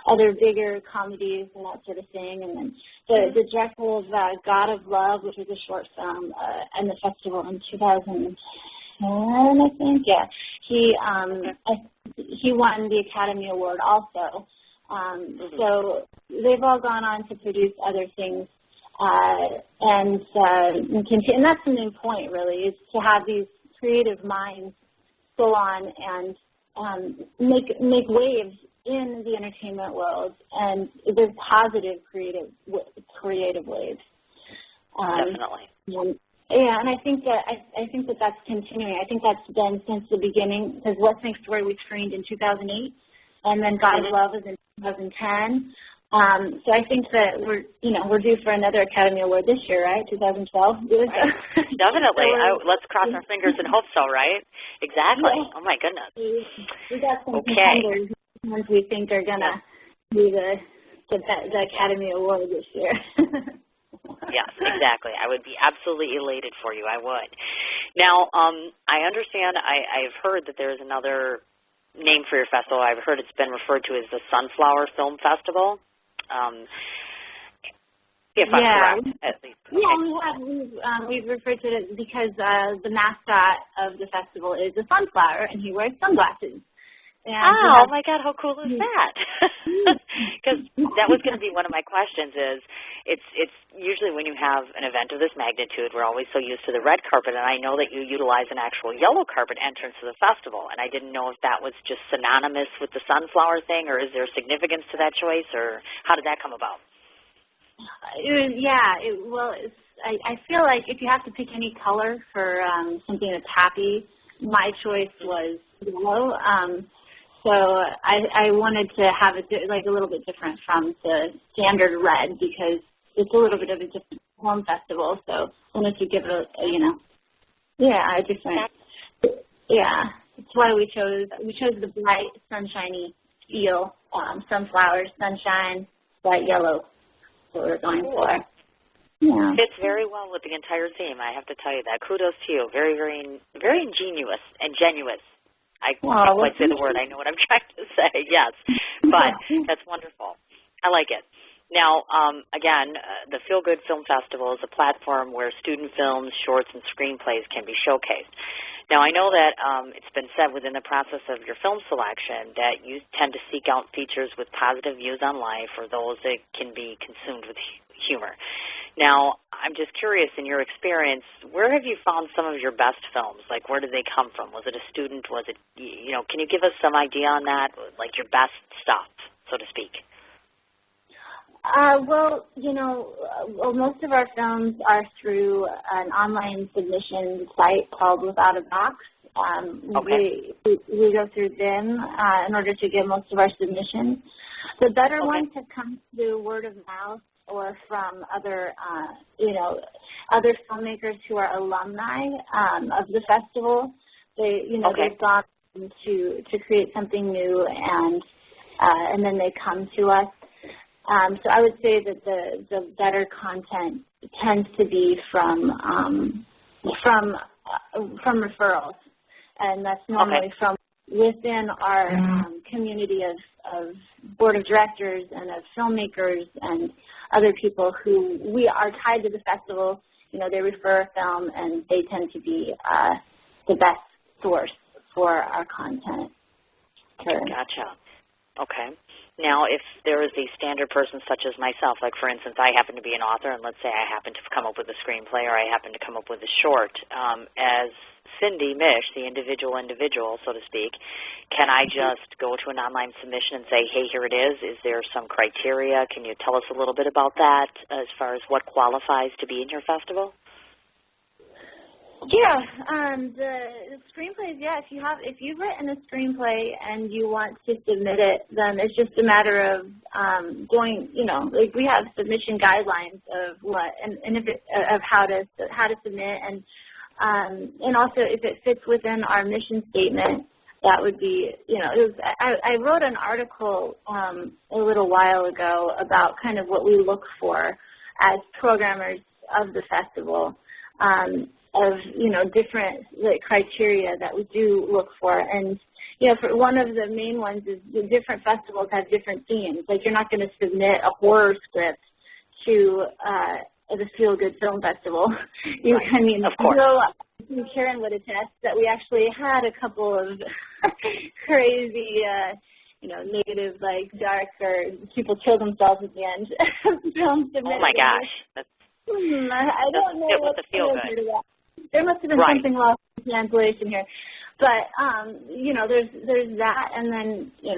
other bigger comedies and that sort of thing. And then the director of God of Love, which was a short film, and the festival in 2010, I think. Yeah, he won the Academy Award also. So they've all gone on to produce other things, and that's the main point, really, is to have these creative minds go on and make waves in the entertainment world, and there's positive creative waves. Definitely. Yeah, and I think that that's continuing. I think that's been since the beginning, because West Bank Story we screened in 2008. And then God of Love was in 2010. So I think that we're due for another Academy Award this year, right? 2012. Definitely. Let's cross our fingers and hope so, right? Exactly. Yeah. Oh my goodness. We got some contenders ones we think are gonna be the Academy Award this year. Yes, exactly. I would be absolutely elated for you. I would. Now, I understand. I've heard that there is another name for your festival. I've heard it's been referred to as the Sunflower Film Festival. If I'm correct, at least. Okay. Yeah, we've referred to it because the mascot of the festival is a sunflower, and he wears sunglasses. And oh my God, how cool is that? Because that was going to be one of my questions. It's usually when you have an event of this magnitude, we're always so used to the red carpet, and I know that you utilize an actual yellow carpet entrance to the festival, and I didn't know if that was just synonymous with the sunflower thing, or is there significance to that choice, or how did that come about? I feel like if you have to pick any color for something that's happy, my choice was yellow. So I wanted to have it like a little bit different from the standard red, because it's a little bit of a different film festival. So I wanted to give it a different. Yeah, that's why we chose the bright, sunshiny feel, sunflowers, sunshine, bright yellow. That's what we're going for. Yeah. Fits very well with the entire theme. I have to tell you that. Kudos to you. Very, very, very ingenious and genuine. I can't quite say the word. I know what I'm trying to say, yes. But that's wonderful. I like it. Now, again, the Feel Good Film Festival is a platform where student films, shorts, and screenplays can be showcased. Now, I know that it's been said within the process of your film selection that you tend to seek out features with positive views on life, or those that can be consumed with humor. Now, I'm just curious, in your experience, where have you found some of your best films? Like, where did they come from? Was it a student? Was it, can you give us some idea on that, like your best stuff, so to speak? Well, most of our films are through an online submission site called Without a Box. Okay. We go through them in order to get most of our submissions. The better ones have come through word of mouth or from other filmmakers who are alumni of the festival. They've gone to create something new, and then they come to us. So I would say that the better content tends to be from referrals, and that's normally from within our community of board of directors and of filmmakers and other people who we are tied to the festival. They refer a film, and they tend to be the best source for our content. Gotcha. Okay. Now, if there is a standard person such as myself, like, for instance, I happen to be an author, and let's say I happen to come up with a screenplay or I happen to come up with a short, as Cindy Mich, the individual, so to speak, can I just go to an online submission and say, hey, here it is? Is there some criteria? Can you tell us a little bit about that as far as what qualifies to be in your festival? Yeah, the screenplays. Yeah, if you've written a screenplay and you want to submit it, then it's just a matter of going. Like, we have submission guidelines of what and if it, of how to submit, and also if it fits within our mission statement. That would be, I wrote an article a little while ago about kind of what we look for as programmers of the festival. Of different criteria that we do look for, and for one of the main ones is the different festivals have different themes. Like, you're not going to submit a horror script to the Feel Good Film Festival. Of course. Karen would attest that we actually had a couple of crazy, negative, dark, or people kill themselves at the end films submitted. Oh my gosh, that's. I don't know what the Feel Good. There must have been something lost in translation here, but there's that, and then you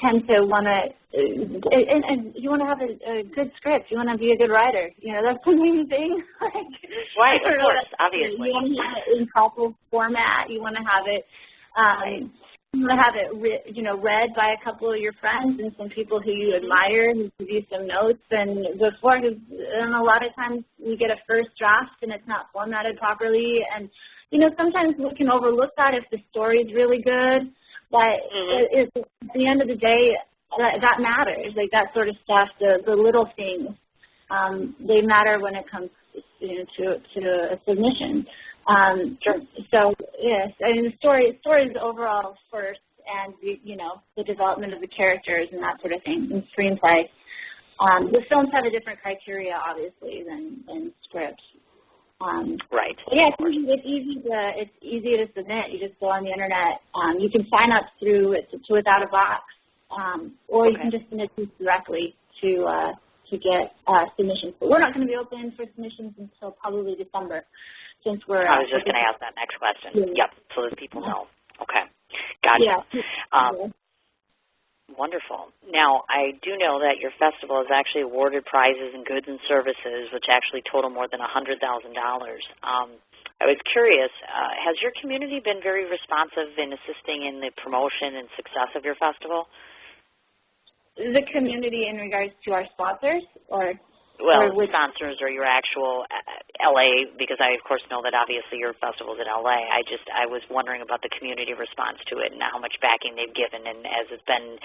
tend to want to, and you want to have a good script. You want to be a good writer. That's the main thing. Right, of course, obviously. You want to have it in proper format. You want to have it. You want to have it, read by a couple of your friends and some people who you admire, who give you some notes. And a lot of times we get a first draft and it's not formatted properly. And, sometimes we can overlook that if the story's really good. But at the end of the day, that matters. Like, that sort of stuff, the little things, they matter when it comes to a submission. Sure. So, yes, the story is overall first, and the development of the characters and that sort of thing in screenplay. The films have a different criteria, obviously, than scripts. Right. Yeah, it's easy to submit. You just go on the internet. You can sign up to Without a Box, or you can just submit directly to get submissions. But we're not going to be open for submissions until probably December. Since I was just going to ask that next question. Yep, so that people know. Okay, gotcha. Yeah. Wonderful. Now, I do know that your festival has actually awarded prizes in goods and services, which actually total more than $100,000. I was curious, has your community been very responsive in assisting in the promotion and success of your festival? The community in regards to our sponsors, or? Well, sponsors or your actual LA, because I, of course, know that obviously your festival's in LA. I was wondering about the community response to it and how much backing they've given, and as it's been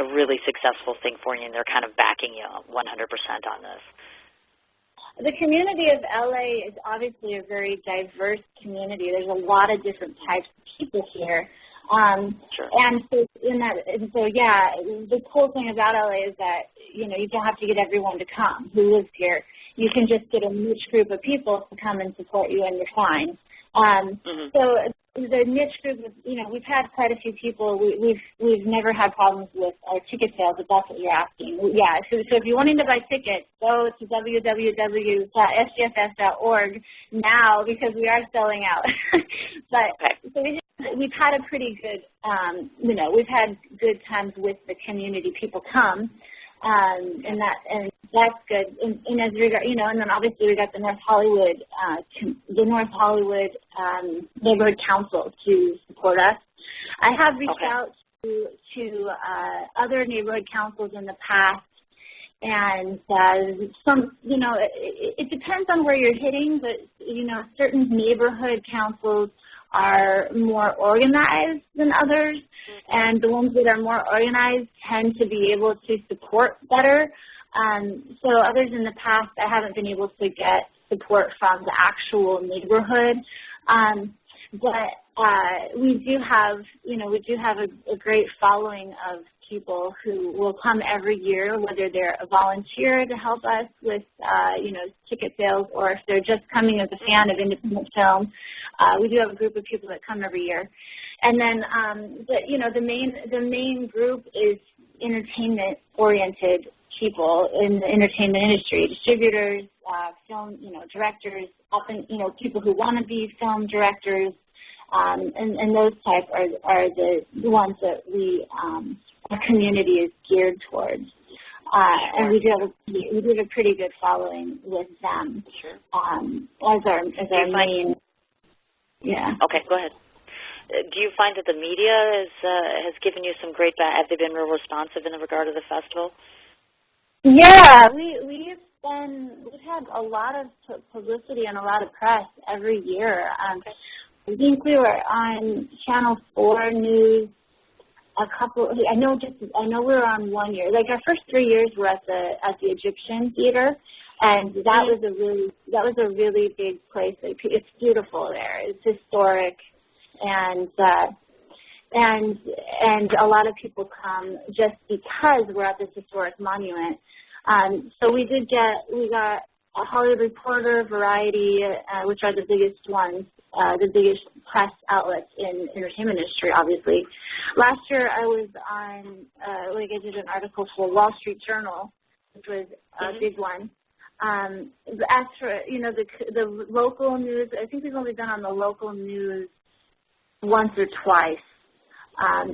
a really successful thing for you, and they're kind of backing you 100% on this. The community of LA is obviously a very diverse community. There's a lot of different types of people here. Sure. And so the cool thing about LA is that, you don't have to get everyone to come who lives here. You can just get a niche group of people to come and support you, and you're fine. So the niche group, we've had quite a few people. We've never had problems with our ticket sales, if that's what you're asking. Yeah, so if you're wanting to buy tickets, go to www.sjfs.org now because we are selling out. But so we've had a pretty good, we've had good times with the community. People come, and that's good. And as regard, and then obviously we got the North Hollywood neighborhood council to support us. I have reached out to other neighborhood councils in the past, and some, it depends on where you're hitting, but certain neighborhood councils are more organized than others, and the ones that are more organized tend to be able to support better. So others in the past, I haven't been able to get support from the actual neighborhood. But we do have a great following of people who will come every year, whether they're a volunteer to help us with, ticket sales, or if they're just coming as a fan of independent film. We do have a group of people that come every year. And then, the main group is entertainment-oriented people in the entertainment industry, distributors, film, directors, often, people who want to be film directors, and those type are the ones that our community is geared towards. And we do have a pretty good following with them as our main. Yeah. Okay, go ahead. Do you find that the media has given you some great? Have they been real responsive in regard to the festival? Yeah, we've had a lot of publicity and a lot of press every year. I think we were on Channel 4 News I know we were on 1 year. Like our first 3 years were at the Egyptian Theater, and that was a really big place. It's beautiful there. It's historic, and a lot of people come just because we're at this historic monument. So we got a Hollywood Reporter, Variety, which are the biggest ones, the biggest press outlets in entertainment industry, obviously. Last year I was on, I did an article for Wall Street Journal, which was a big one. As for, the local news, I think we've only been on the local news once or twice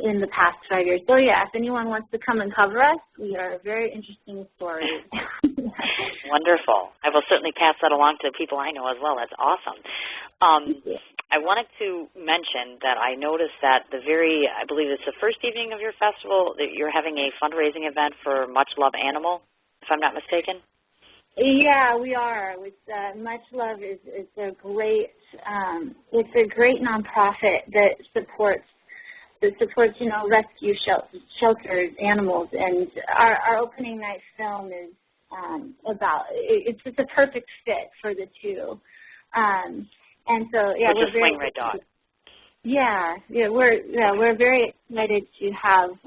in the past 5 years. So, yeah, if anyone wants to come and cover us, we are a very interesting story. Wonderful. I will certainly pass that along to people I know as well. That's awesome. I wanted to mention that I noticed that I believe it's the first evening of your festival, that you're having a fundraising event for Much Love Animal, if I'm not mistaken. Yeah, we are. Much Love is a great nonprofit that supports rescue shelters, animals, and our opening night film is it's a perfect fit for the two. And so yeah, we're Swing Red Dog. Yeah, we're very excited to have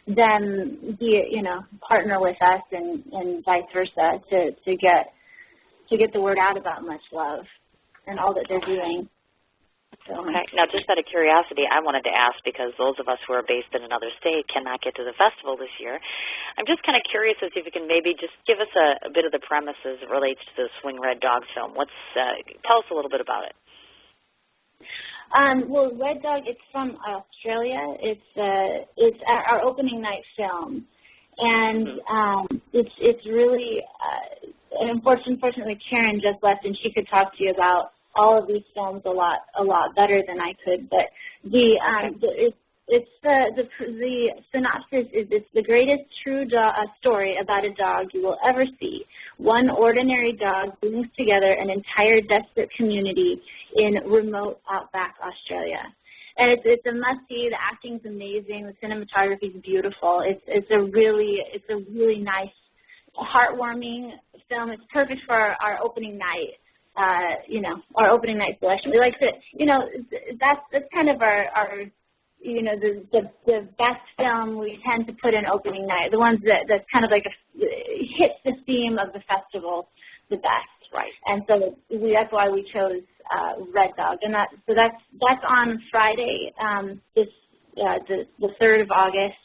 them be partner with us and vice versa to get the word out about Much Love and all that they're doing. So. Okay. Now, just out of curiosity, I wanted to ask, because those of us who are based in another state cannot get to the festival this year, I'm just kind of curious as if you can maybe just give us a bit of the premise as it relates to the Swing Red Dog film. Tell us a little bit about it. Well, Red Dog, it's from Australia. It's our opening night film, and it's really unfortunately Karen just left, and she could talk to you about all of these films a lot better than I could. But the synopsis is it's the greatest true story about a dog you will ever see. One ordinary dog brings together an entire desperate community in remote outback Australia. And it's a must-see. The acting's amazing. The cinematography's beautiful. It's a really nice, heartwarming film. It's perfect for our opening night. Our opening night selection. We like to, that's kind of our the best film we tend to put in opening night, the ones that's kind of like hits the theme of the festival the best. Right. And so that's why we chose Red Dog, and that's on Friday, the 3rd of August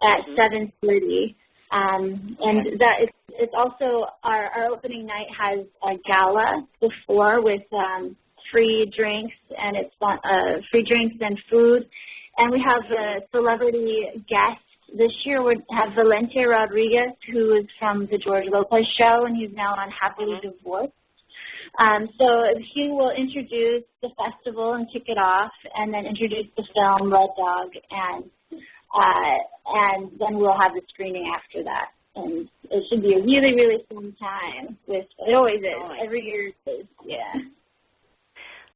at 7:30. And that it's also our opening night has a gala before with free drinks, and it's free drinks and food, and we have a celebrity guest. This year we have Valente Rodriguez, who is from the George Lopez show, and he's now on Happily Divorced. So he will introduce the festival and kick it off, and then introduce the film Red Dog, and then we'll have the screening after that. And it should be a really, really fun time. It always is. Every year it is. Yeah.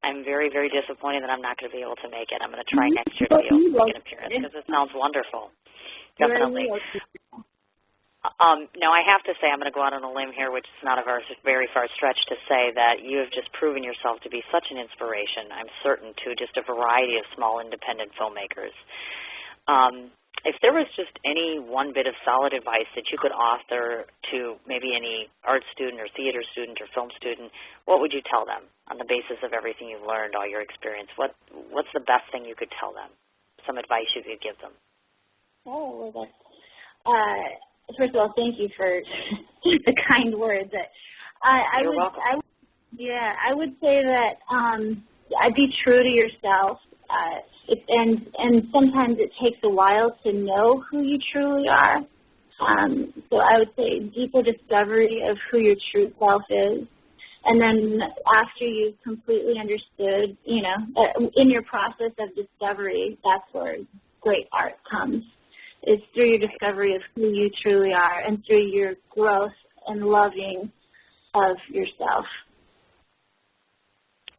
I'm very, very disappointed that I'm not going to be able to make it. I'm going to try next year to be able to make an appearance because it sounds wonderful. Definitely. Now, I have to say, I'm going to go out on a limb here, which is not a very far stretch, to say that you have just proven yourself to be such an inspiration, I'm certain, to just a variety of small independent filmmakers. If there was just any one bit of solid advice that you could offer to maybe any art student or theater student or film student, what would you tell them on the basis of everything you've learned, all your experience? What's the best thing you could tell them? Some advice you could give them? Oh, well, first of all, thank you for the kind words. You're welcome. I would say that I'd be true to yourself. And sometimes it takes a while to know who you truly are. So I would say deeper discovery of who your true self is. And then after you've completely understood, in your process of discovery, that's where great art comes. It's through your discovery of who you truly are and through your growth and loving of yourself.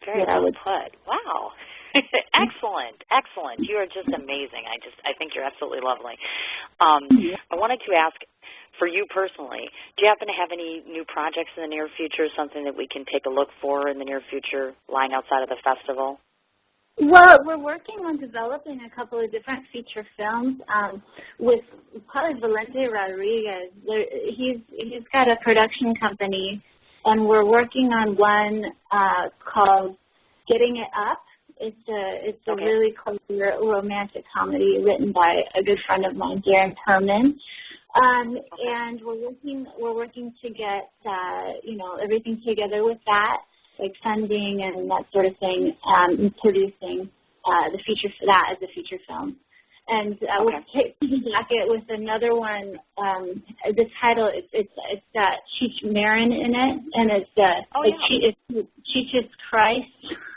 Very well put. Wow. Excellent. You are just amazing. I think you're absolutely lovely. I wanted to ask, for you personally, do you happen to have any new projects in the near future, something that we can take a look for in the near future, lying outside of the festival? Well, we're working on developing a couple of different feature films with probably Valente Rodriguez. He's got a production company, and we're working on one called Getting It Up. It's a really clever romantic comedy written by a good friend of mine, Darren Perman. And we're working to get everything together with that, like funding and that sort of thing, and producing the feature for that as a feature film. And we'll back it with another one. The title it's Cheech Marin in it, and it's Cheech's Christ.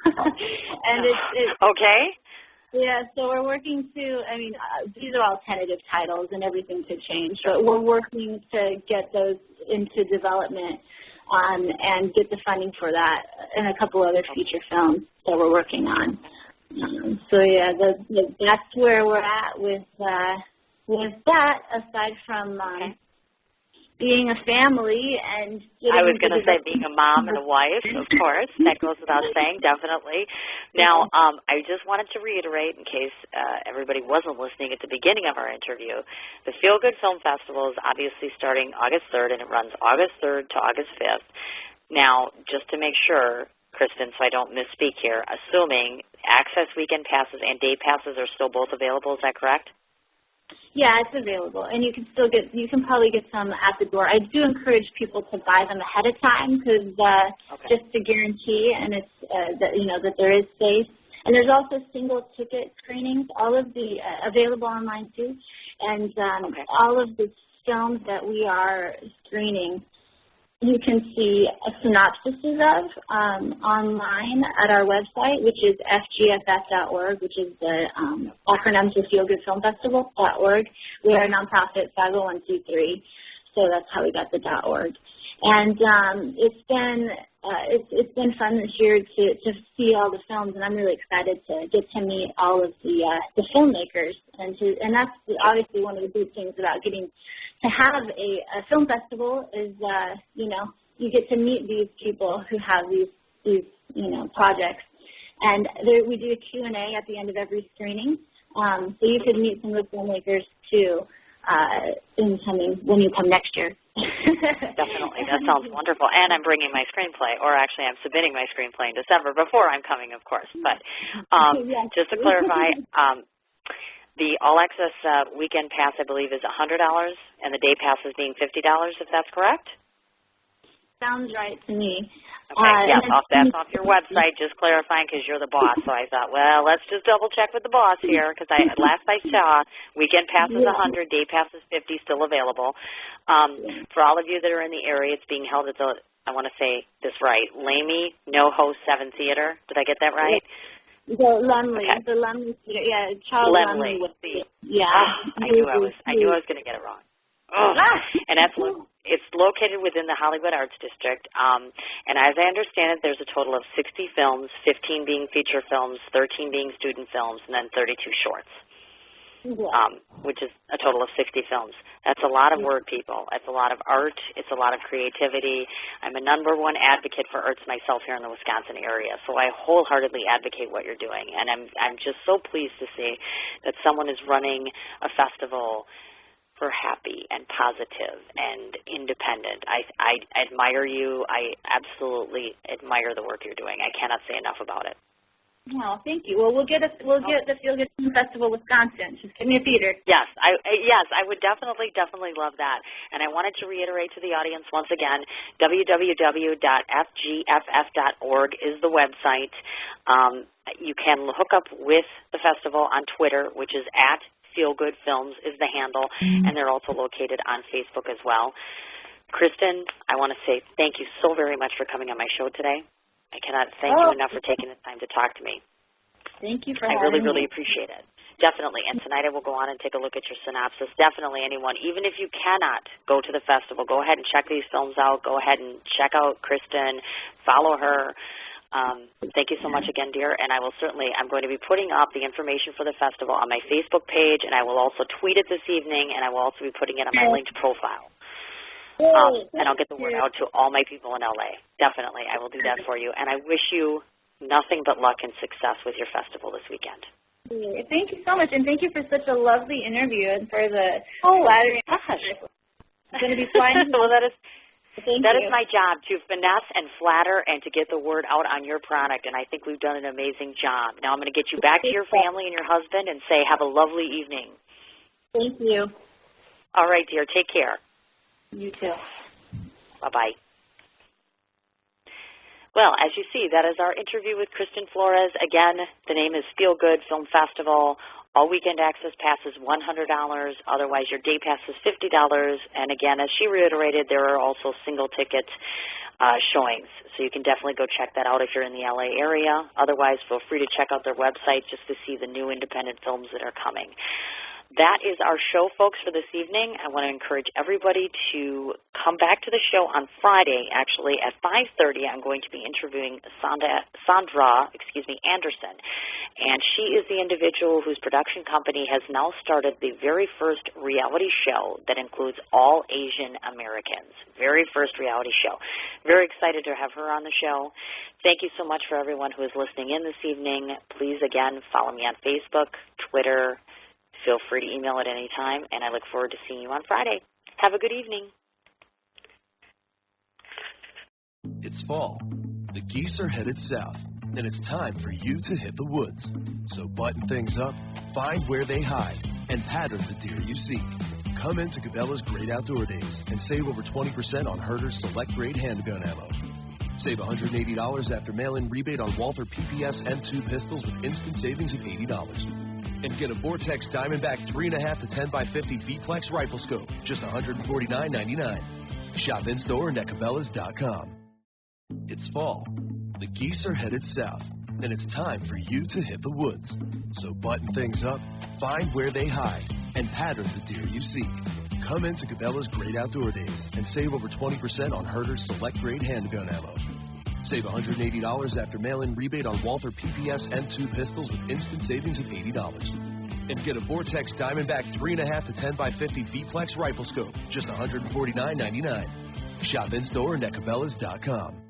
And it's okay. Yeah, so we're working to. These are all tentative titles, and everything could change. But we're working to get those into development and get the funding for that, and a couple other feature films that we're working on. That's where we're at with that. Aside from being a family and I was going to say being a mom and a wife, of course. That goes without saying, definitely. Now, I just wanted to reiterate, in case everybody wasn't listening at the beginning of our interview, the Feel Good Film Festival is obviously starting August 3rd, and it runs August 3rd to August 5th. Now, just to make sure, Kristen, so I don't misspeak here, assuming Access Weekend passes and day passes are still both available, is that correct? Yeah, it's available, and you can probably get some at the door. I do encourage people to buy them ahead of time because just to guarantee, and it's that there is space. And there's also single ticket screenings, all of the available online too, and all of the films that we are screening, you can see a synopsis of online at our website, which is fgff.org, which is the acronym to feelgoodfilmfestival.org. We are a nonprofit 501c3, so that's how we got the .org. And it's been fun this year to see all the films, and I'm really excited to get to meet all of the filmmakers, and that's obviously one of the big things about getting to have a film festival is you get to meet these people who have these projects, and we do a Q&A at the end of every screening. So you could meet some of the filmmakers too when you come next year. Definitely. That sounds wonderful. And I'm bringing my screenplay, or actually I'm submitting my screenplay in December before I'm coming, of course. But just to clarify, the all-access weekend pass, I believe, is $100, and the day pass is being $50, if that's correct? Sounds right to me. Okay, yes, that's off your website, just clarifying because you're the boss. So I thought, well, let's just double-check with the boss here because last I saw, weekend pass is $100, day pass is $50, still available. For all of you that are in the area, it's being held at the, I want to say this right, Lamy NoHo 7 Theater. Did I get that right? The Lemley Theater, yeah, Charles Lemley. I knew I was going to get it wrong. And it's located within the Hollywood Arts District, and as I understand it, there's a total of 60 films, 15 being feature films, 13 being student films, and then 32 shorts, which is a total of 60 films. That's a lot of work, people. It's a lot of art. It's a lot of creativity. I'm a #1 advocate for arts myself here in the Wisconsin area, so I wholeheartedly advocate what you're doing, and I'm just so pleased to see that someone is running a festival for happy and positive and independent. I admire you. I absolutely admire the work you're doing. I cannot say enough about it. Oh, thank you. Well, we'll get the Feel Good Film Festival Wisconsin. Just give me a feeder. Yes, I would definitely love that. And I wanted to reiterate to the audience once again, www.fgff.org is the website. You can hook up with the festival on Twitter, which is at Feel Good Films is the handle, and they're also located on Facebook as well. Kristen, I want to say thank you so very much for coming on my show today. I cannot thank you enough for taking the time to talk to me. Thank you for having me. I really appreciate it. Definitely. And tonight I will go on and take a look at your synopsis. Definitely anyone, even if you cannot go to the festival, go ahead and check these films out. Go ahead and check out Kristen. Follow her. Thank you so much again, dear, and I'm going to be putting up the information for the festival on my Facebook page, and I will also tweet it this evening, and I will also be putting it on my linked profile. And I'll get the word out to all my people in LA. Definitely, I will do that for you, and I wish you nothing but luck and success with your festival this weekend. Thank you so much, and thank you for such a lovely interview and for the flattering. I'm going to be flying. Well, that is my job, to finesse and flatter and to get the word out on your product, and I think we've done an amazing job. Now I'm going to get you back to your family and your husband and say have a lovely evening. Thank you. All right, dear. Take care. You too. Bye-bye. Well, as you see, that is our interview with Kristen Flores. Again, the name is Feel Good Film Festival. All weekend access pass is $100. Otherwise, your day pass is $50. And again, as she reiterated, there are also single ticket showings. So you can definitely go check that out if you're in the LA area. Otherwise, feel free to check out their website just to see the new independent films that are coming. That is our show, folks, for this evening. I want to encourage everybody to come back to the show on Friday, actually, at 5:30. I'm going to be interviewing Sandra Anderson, and she is the individual whose production company has now started the very first reality show that includes all Asian Americans. Very first reality show. Very excited to have her on the show. Thank you so much for everyone who is listening in this evening. Please, again, follow me on Facebook, Twitter. Feel free to email at any time, and I look forward to seeing you on Friday. Have a good evening. It's fall. The geese are headed south, and it's time for you to hit the woods. So button things up, find where they hide, and pattern the deer you seek. Come into Cabela's Great Outdoor Days and save over 20% on Herter's Select Grade handgun ammo. Save $180 after mail-in rebate on Walther PPS M2 pistols with instant savings of $80. And get a Vortex Diamondback 3.5 to 10 by 50 V-Plex rifle scope, just $149.99. Shop in-store and at Cabela's.com. It's fall. The geese are headed south, and it's time for you to hit the woods. So button things up, find where they hide, and pattern the deer you seek. Come into Cabela's Great Outdoor Days and save over 20% on Herter's Select Grade handgun ammo. Save $180 after mail-in rebate on Walther PPS M2 pistols with instant savings of $80. And get a Vortex Diamondback 3.5 to 10 by 50 V-Plex rifle scope, just $149.99. Shop in-store and at Cabela's.com.